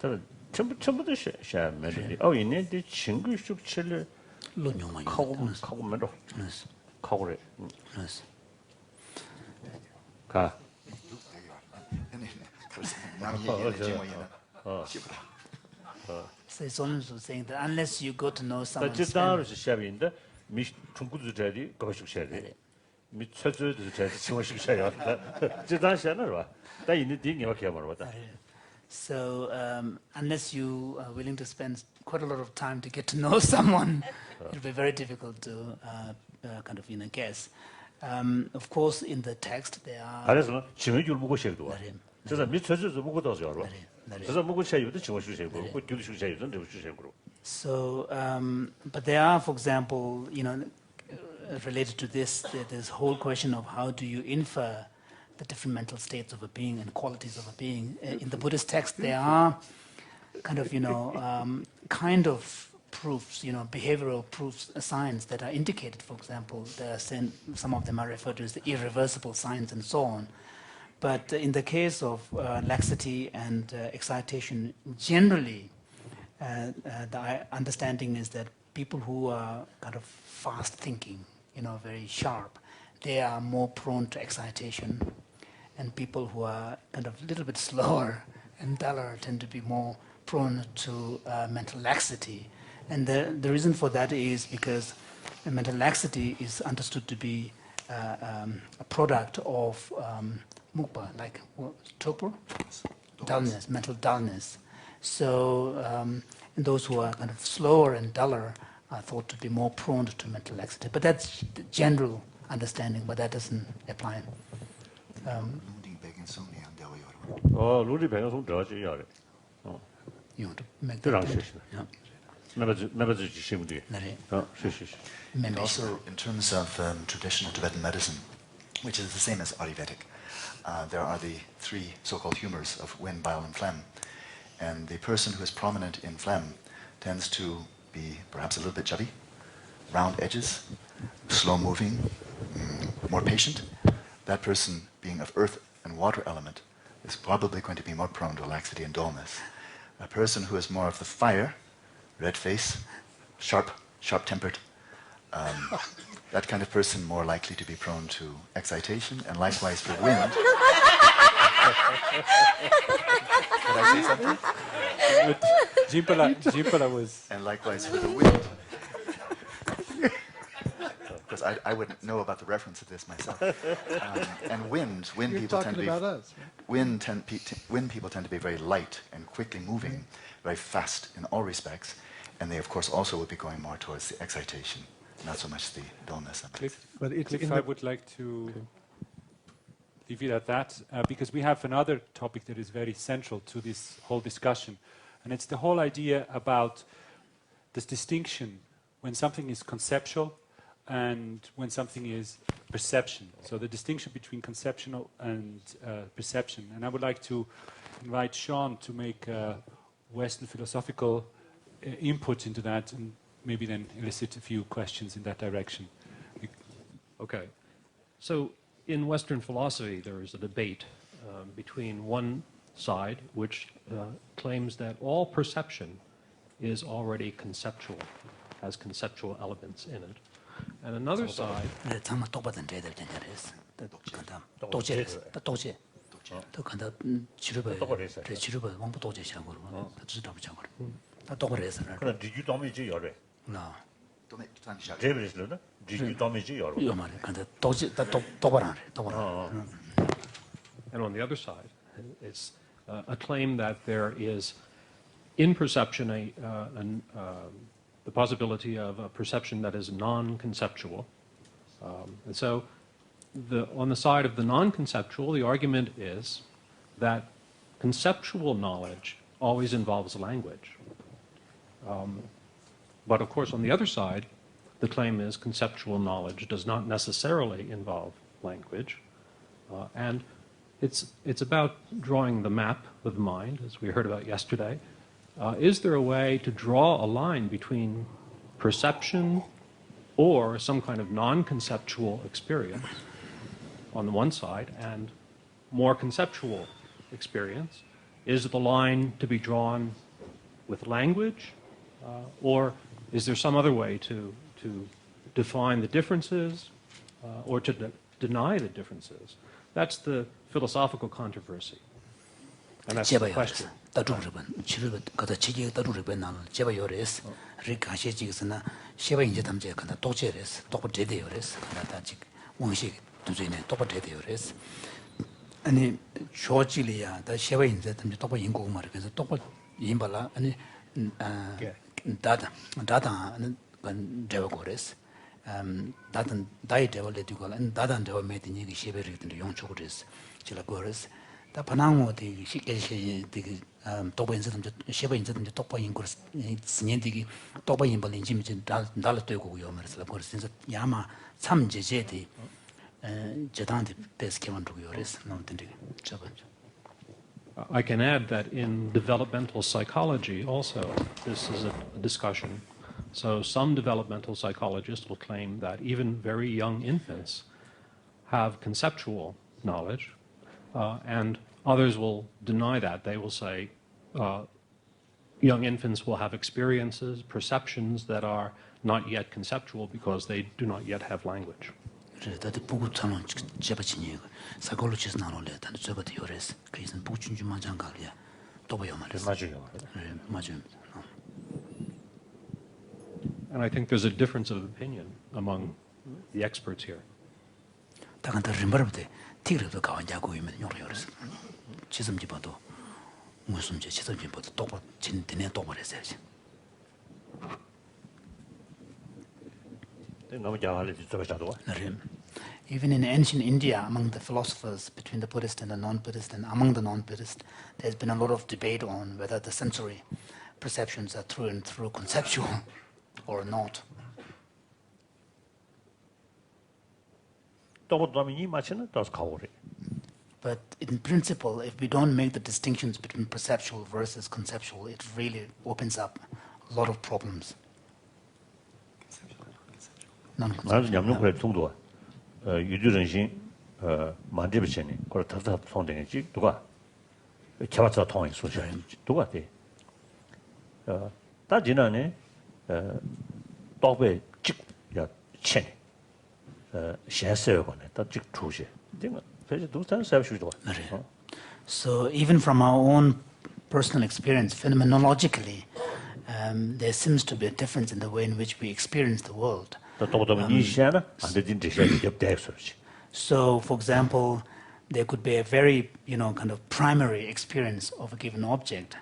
네. 전부 다 샤 메리. 이내데 친구 숙체를 논용만 하고 메로. 그래서 하고래. 그래서 가. So it's also saying that unless you go to know someone, 다지다로 샤비인데 미 중국도 자리 거식 샤리. 미 철저도 자리 중국식 샤야. 지다 샤는 봐. 다 있는 딩이 와케 말보다. So unless you are willing to spend quite a lot of time to get to know someone, it'll be very difficult to kind of guess. Of course, in the text there are. 그래서 지문줄 보고 셔도 와. 그래서 미 철저도 보고 더 저러. 그래서 보고 셔요도 중국식 셔고, 그 교류식 셔요도 중국식 셔고. So, but there are, for example, related to this, there's whole question of how do you infer the different mental states of a being and qualities of a being. In the Buddhist text, there are kind of proofs, behavioral proofs, signs that are indicated. For example, some of them are referred to as the irreversible signs and so on. But in the case of laxity and excitation, generally, the understanding is that people who are kind of fast thinking, very sharp, they are more prone to excitation. And people who are kind of a little bit slower and duller tend to be more prone to mental laxity. And the reason for that is because mental laxity is understood to be a product of mukpa, like torpor? Dullness, mental dullness. So those who are kind of slower and duller are thought to be more prone to mental laxity. But that's the general understanding, but that doesn't apply. 루리 배경송 들어가지 야래. You want to make 그랑 that point? 시시. 매버지 지시무디. 네. 시시. And also, in terms of traditional Tibetan medicine, which is the same as Ayurvedic, there are the three so-called humors of wind, bile, and phlegm. And the person who is prominent in phlegm tends to be perhaps a little bit chubby, round edges, slow-moving, more patient. That person, being of earth and water element, is probably going to be more prone to laxity and dullness. A person who is more of the fire, red face, sharp-tempered, that kind of person more likely to be prone to excitation, and likewise for wind. Did I say something? Jimpala was... And likewise for the wind. Because I wouldn't know about the reference of this myself. And wind You're people tend to be... talking about us, right? Wind people tend to be very light and quickly moving, very fast in all respects, and they of course also would be going more towards the excitation, not so much the dullness. But I would like to leave it at that, because we have another topic that is very central to this whole discussion, and it's the whole idea about this distinction when something is conceptual and when something is perception. So the distinction between conceptual and perception. And I would like to invite Sean to make a Western philosophical input into that, and maybe then elicit a few questions in that direction. Okay. So in Western philosophy, there is a debate between one side, which claims that all perception is already conceptual, has conceptual elements in it. And another side... 제비스는 지금 도미지 여러. 요 말에 근데 똑바로 And on the other side, it's a claim that there is in perception the possibility of a perception that is non-conceptual. And so on the side of the non-conceptual, the argument is that conceptual knowledge always involves language. But of course, on the other side, the claim is conceptual knowledge does not necessarily involve language. And it's about drawing the map of the mind, as we heard about yesterday. Is there a way to draw a line between perception or some kind of non-conceptual experience on the one side and more conceptual experience? Is the line to be drawn with language, or is there some other way to define the differences or to deny the differences? That's the philosophical controversy. And that's the question. 아니 조지리야 다 셰바 인제 좀 똑바 인고 말 그래서 똑바 임발라 아니 다다는 건 데버고레스 다든 다이 데벌레디고 안 다단 데버 메디니 그 셰베르든데 용초고레스 지라고레스 다 바나모디 시케시 되게 똑바 인제 좀 셰바 인제 좀 똑바 인고스 스년디기 똑바 임발린 짐이 달라 되고요 말해서 그래서 진짜 야마 참제제디 I can add that in developmental psychology also, this is a discussion. So some developmental psychologists will claim that even very young infants have conceptual knowledge, and others will deny that. They will say young infants will have experiences, perceptions that are not yet conceptual because they do not yet have language. 다들 보고 참은 제바치니 사이콜로지스 나올래 단 저버도 요레스 그래서 부춘주만 장가리야 또 봐요 말이야 맞아요. 네 맞아요. And I think there's a difference of opinion among the experts here. 다간다 림버브데 티그르도 가wanja고 이면 요레스 지점지 봐도 무슨 제 지점지 봐도 또 진드네 또 버렸어야지. Even in ancient India, among the philosophers, between the Buddhist and the non-Buddhist, and among the non-Buddhist, there's been a lot of debate on whether the sensory perceptions are through and through conceptual or not. But in principle, if we don't make the distinctions between perceptual versus conceptual, it really opens up a lot of problems. 나는 냠냠그래 통도 유주전신 만디비체니 그걸 다다 통되는지 누가 개발자 통해 소식 누가 돼 다지나네 도배 직야 chen 샤세요거네 다직 주시 되면 그래서 두산 사업주도 So even from our own personal experience, phenomenologically, there seems to be a difference in the way in which we experience the world. So, for example, there could be a very, kind of primary experience of a given object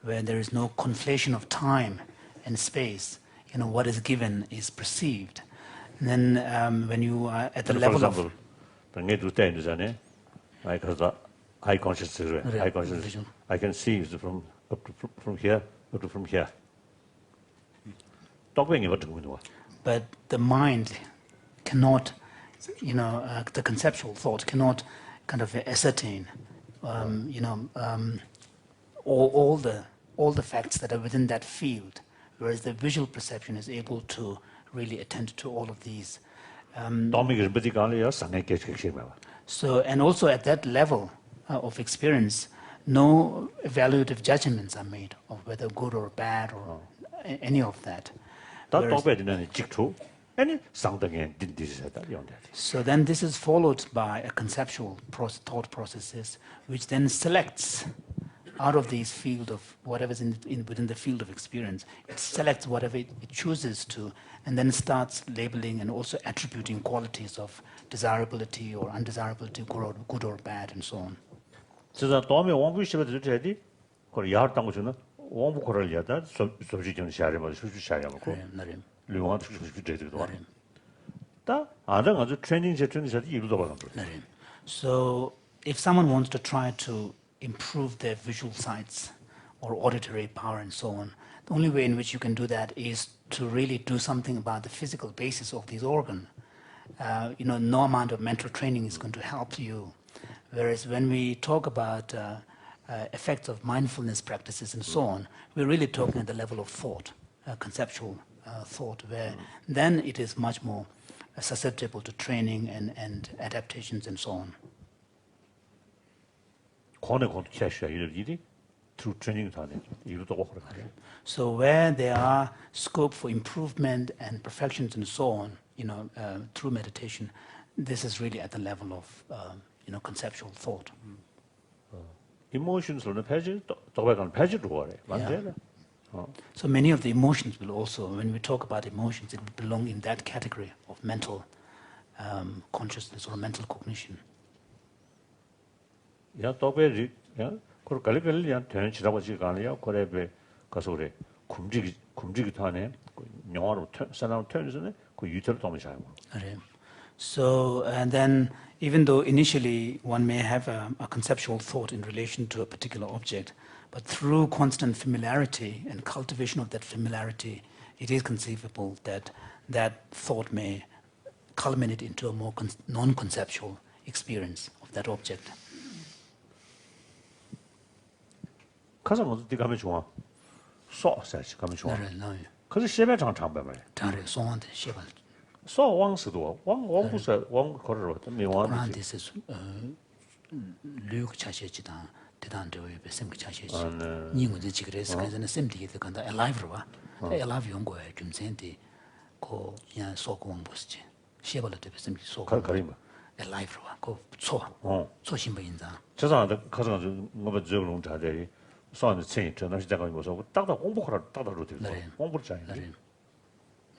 where there is no conflation of time and space. What is given is perceived. And then when you are at the level of... eye consciousness, I can see from here up to from here. But the mind cannot, the conceptual thought cannot kind of ascertain, all the facts that are within that field, whereas the visual perception is able to really attend to all of these. So, and also at that level of experience, no evaluative judgments are made of whether good or bad or any of that. So then this is followed by a conceptual thought processes, which then selects out of these field of whatever's within the field of experience, it selects whatever it chooses to, and then starts labeling and also attributing qualities of desirability or undesirability, good or bad, and so on. 진짜 도움이 원부 시에 되지. 그 야할 당고 저는 원부 거를 야다 소지 좀 샤려 뭐 수수 샤려 먹고. 나름. 류원 수수 되기도 와. 다 아는 아주 트레이닝 제트는 이루도 받는 거. 나름. So if someone wants to try to improve their visual sights or auditory power and so on, the only way in which you can do that is to really do something about the physical basis of these organs. No amount of mental training is going to help you. Whereas when we talk about effects of mindfulness practices and so on, we're really talking at the level of thought, conceptual thought, where then it is much more susceptible to training and adaptations and so on. through training So where there are scope for improvement and perfections and so on, through meditation, this is really at the level of conceptual thought. Emotions So many of the emotions will also, when we talk about emotions, it will belong in that category of mental consciousness or mental cognition. 야 또베리 야 그걸 갈리벨리야 되는 지라고 지가 아니야 그래베 가서 그래 굶지기도 하네 영화로 사람 표현해서는 그 유태를 너무 잘 먹어. So and then even though initially one may have a conceptual thought in relation to a particular object, but through constant familiarity and cultivation of that familiarity, it is conceivable that that thought may culminate into a more non-conceptual experience of that object. 가서 어디 가면 좋아? 쏘사지 가면 좋아. 그래서 시베 장장 봐 말이야. 다른 송한테 시베. 쏘 왕스도 왕부서 왕 걸어 미완. 그런데서 류그 차시지다. 대단한데 배sem기 차시지. 니고도 지그래서 그래서 샘디게 간다. 엘라이브로 봐. 엘라이브 연구에 좀 센데 고 그냥 쏘고 왕부스지. 시베를 때 배sem기 쏘고. 가리마. 엘라이브로 봐. 고 쏘. 쏘신부인자. 저사한테 가서 뭐 저런 자들이 수학의 체인 전화시 자가 뭐서 딱딱 공부하라 딱딱으로 되고 공부를 잘 해.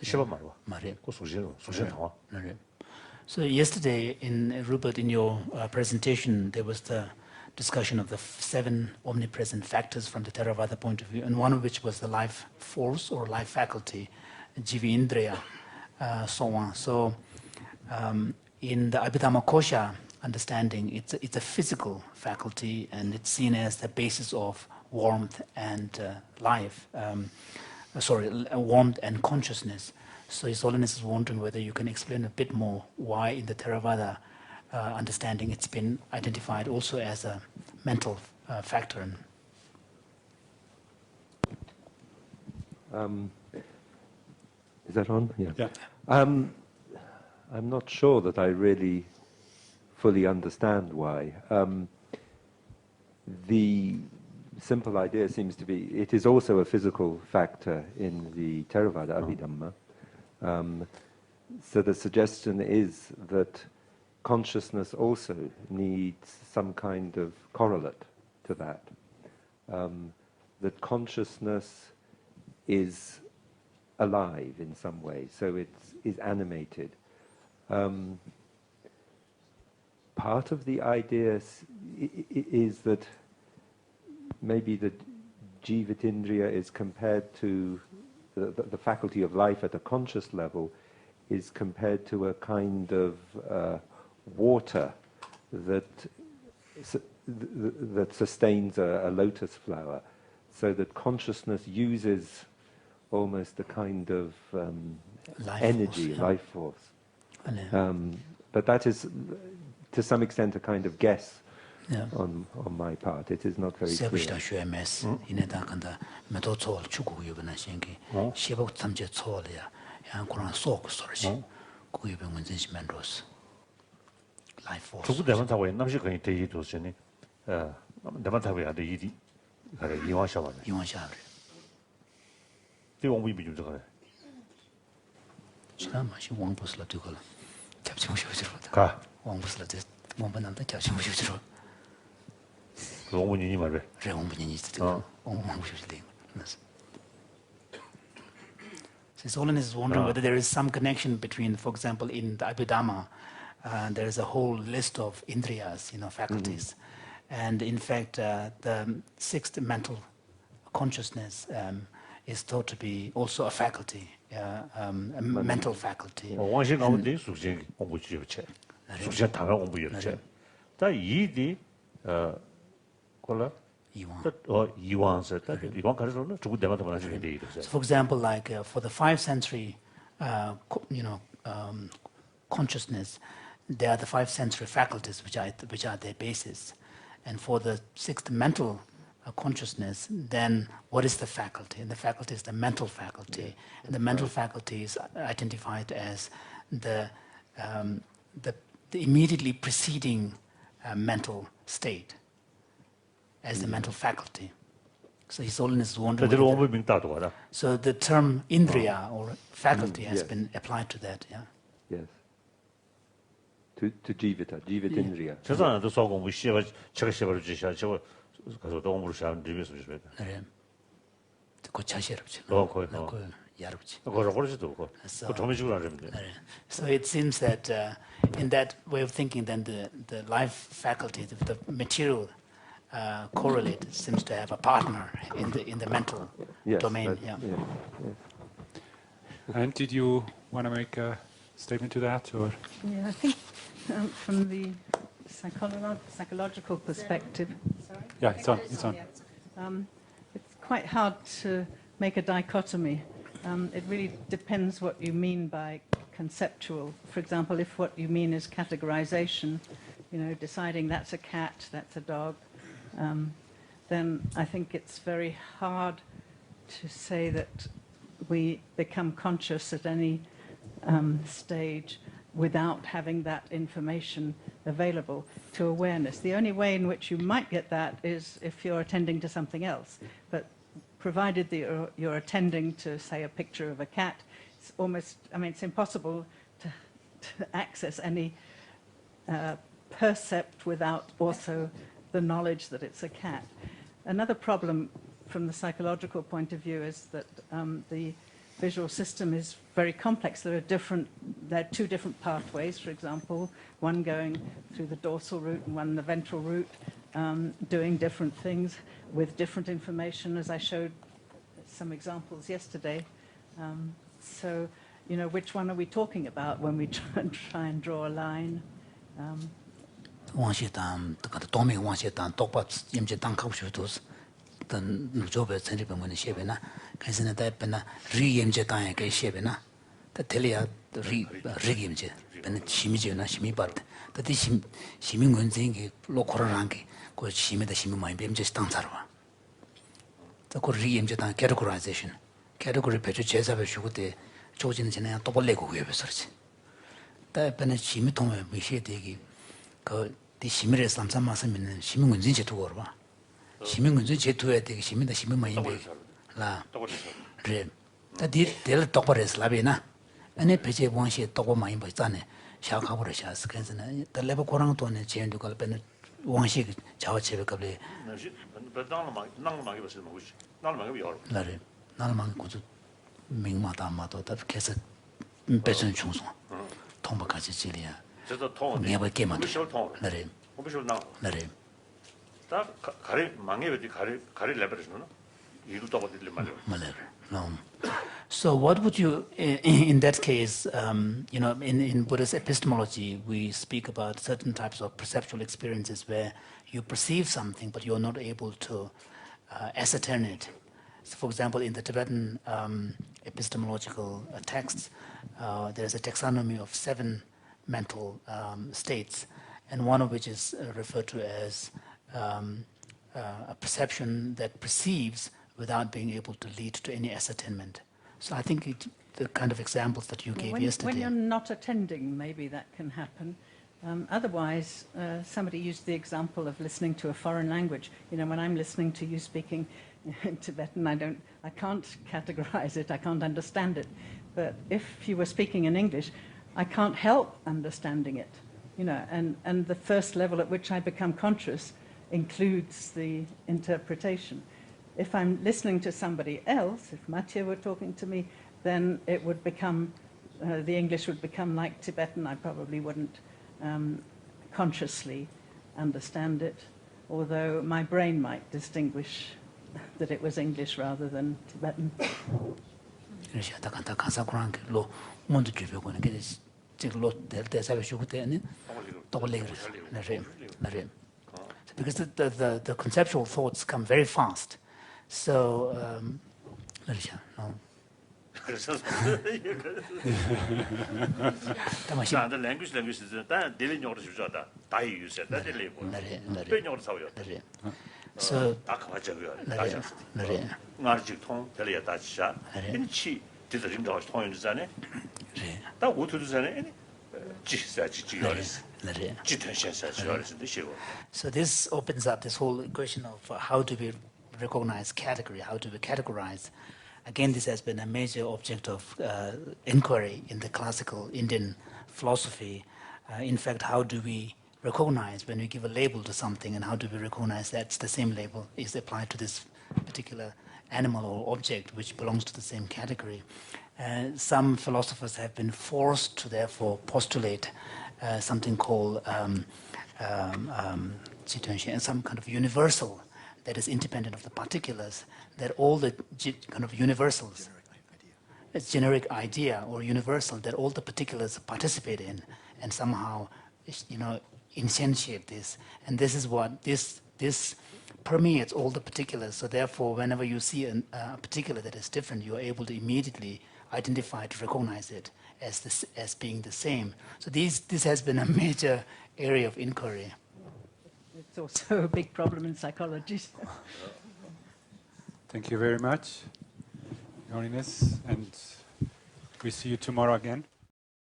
시험 말이야. 그 소실 나와. So yesterday Rupert, in your presentation, there was the discussion of the 7 omnipresent factors from the Theravada point of view, and one of which was the life force or life faculty, Jivindriya, so on. So in the Abhidhamma Kosha understanding, it's a physical faculty, and it's seen as the basis of warmth and life. Warmth and consciousness. So His Holiness is wondering whether you can explain a bit more why in the Theravada understanding it's been identified also as a mental factor. Is that on? Yeah. I'm not sure that I really fully understand why. The simple idea seems to be, it is also a physical factor in the Theravada Abhidhamma. So the suggestion is that consciousness also needs some kind of correlate to that. That consciousness is alive in some way, so it is animated. Part of the idea is that maybe the Jivatindriya is compared to the faculty of life at a conscious level is compared to a kind of water that sustains a lotus flower, so that consciousness uses almost a kind of energy, life force. But that is, to some extent, a kind of guess on my part. It is not very clear. Life force. 옹분이니 말해. 그래 옹분이 있어. 옹분이 그래서 His Holiness is wondering whether there is some connection between, for example, in the Abhidhamma, there is a whole list of indriyas, faculties. And in fact, the sixth mental consciousness is thought to be also a faculty, a mental faculty. 왕신 가운데 숙신 공부 지역체, 숙신 당한 공부 지역체. 다 이디 콜라 이완서 이완 가르쳐는 조금 대마다 많아지게 돼 있어요. So for example, like for the five sensory, consciousness, there are the five sensory faculties which are their basis, and for the sixth mental consciousness, then what is the faculty? And the faculty is the mental faculty, and the mental faculty is identified as the immediately preceding mental state as the mental faculty. So His Holiness is wondering. So the term indriya or faculty has been applied to that. Yeah. Yes. To jivitindriya. 저도 소 공부 시작 제가 시작을 주셔. 저 가서 공부를 시작한 리뷰 좀 해줘. 네. 그 자시럽지. 거의. 야럽지. 그거 그러지도 그 정해지고 나면 돼. So it seems that in that way of thinking, then the life faculty, the material correlate seems to have a partner in the mental domain. Yeah. And did you want to make a statement to that, or? Yeah, I think from the psychological perspective. Sorry? Yeah, it's on. It's on. It's quite hard to make a dichotomy. It really depends what you mean by conceptual. For example, if what you mean is categorization, deciding that's a cat, that's a dog, then I think it's very hard to say that we become conscious at any stage without having that information available to awareness. The only way in which you might get that is if you're attending to something else. But provided that you're attending to, say, a picture of a cat, it's almost, it's impossible to access any percept without also the knowledge that it's a cat. Another problem from the psychological point of view is that the visual system is very complex. There are two different pathways, for example, one going through the dorsal route and one the ventral route, doing different things with different information, as I showed some examples yesterday. So, which one are we talking about when we try and draw a line? nujobe tsendri pamone shebe na kaisena da pena ri yemje ta ya ke shebe na ta telia ri yemje pena shimi je na shimi part ta ti shimi ngonjing ge lo khorang ge ko shimi da shimi mai bemje stang sarwa ta ko ri yemje ta categorization category peche chesa be shugote chojin jena ya to bolle go yebe sor지 ta pena shimi tome mi she de ge ko di shimi re samsam ma samin shimi ngonjing je to go ba 시민군주 제도에 되게 시민다 시민 많이 라 그래 다들 될 똑바로서 라베나 아니 배제 원시 똑고 많이 봤잖아 샤카버를 샤스 그래서 달레버 고랑 돈에 제한도 걸배는 원시 자와체를 걸래 나는 봤을 뭐지 나는 요 나래 나는 고주 명마다 마도 다 계속 배선 충성 통박까지 지리야 저도 통 내가 게만 나래 나래 So what would you, in that case, in Buddhist epistemology, we speak about certain types of perceptual experiences where you perceive something, but you're not able to ascertain it. So for example, in the Tibetan epistemological texts, there's a taxonomy of 7 mental states, and one of which is referred to as a perception that perceives without being able to lead to any ascertainment. So I think the kind of examples that you gave yesterday. When you're not attending, maybe that can happen. Otherwise, somebody used the example of listening to a foreign language. When I'm listening to you speaking in Tibetan, I can't categorize it, I can't understand it. But if you were speaking in English, I can't help understanding it. And the first level at which I become conscious includes the interpretation. If I'm listening to somebody else, if Mathieu were talking to me, then it would become, the English would become like Tibetan. I probably wouldn't consciously understand it, although my brain might distinguish that it was English rather than Tibetan. Because the conceptual thoughts come very fast. So, so this opens up this whole question of how do we recognize category, how do we categorize. Again, this has been a major object of inquiry in the classical Indian philosophy. In fact, how do we recognize when we give a label to something, and how do we recognize that's the same label is applied to this particular animal or object which belongs to the same category. Some philosophers have been forced to therefore postulate something called some kind of universal that is independent of the particulars, that all the kind of universals, it's generic idea or universal that all the particulars participate in and somehow, instantiate this. And this is what, this permeates all the particulars. So therefore, whenever you see a particular that is different, you are able to immediately identify, to recognize it as being the same. So this has been a major area of inquiry. It's also a big problem in psychology. Thank you very much, Your Holiness, and we see you tomorrow again.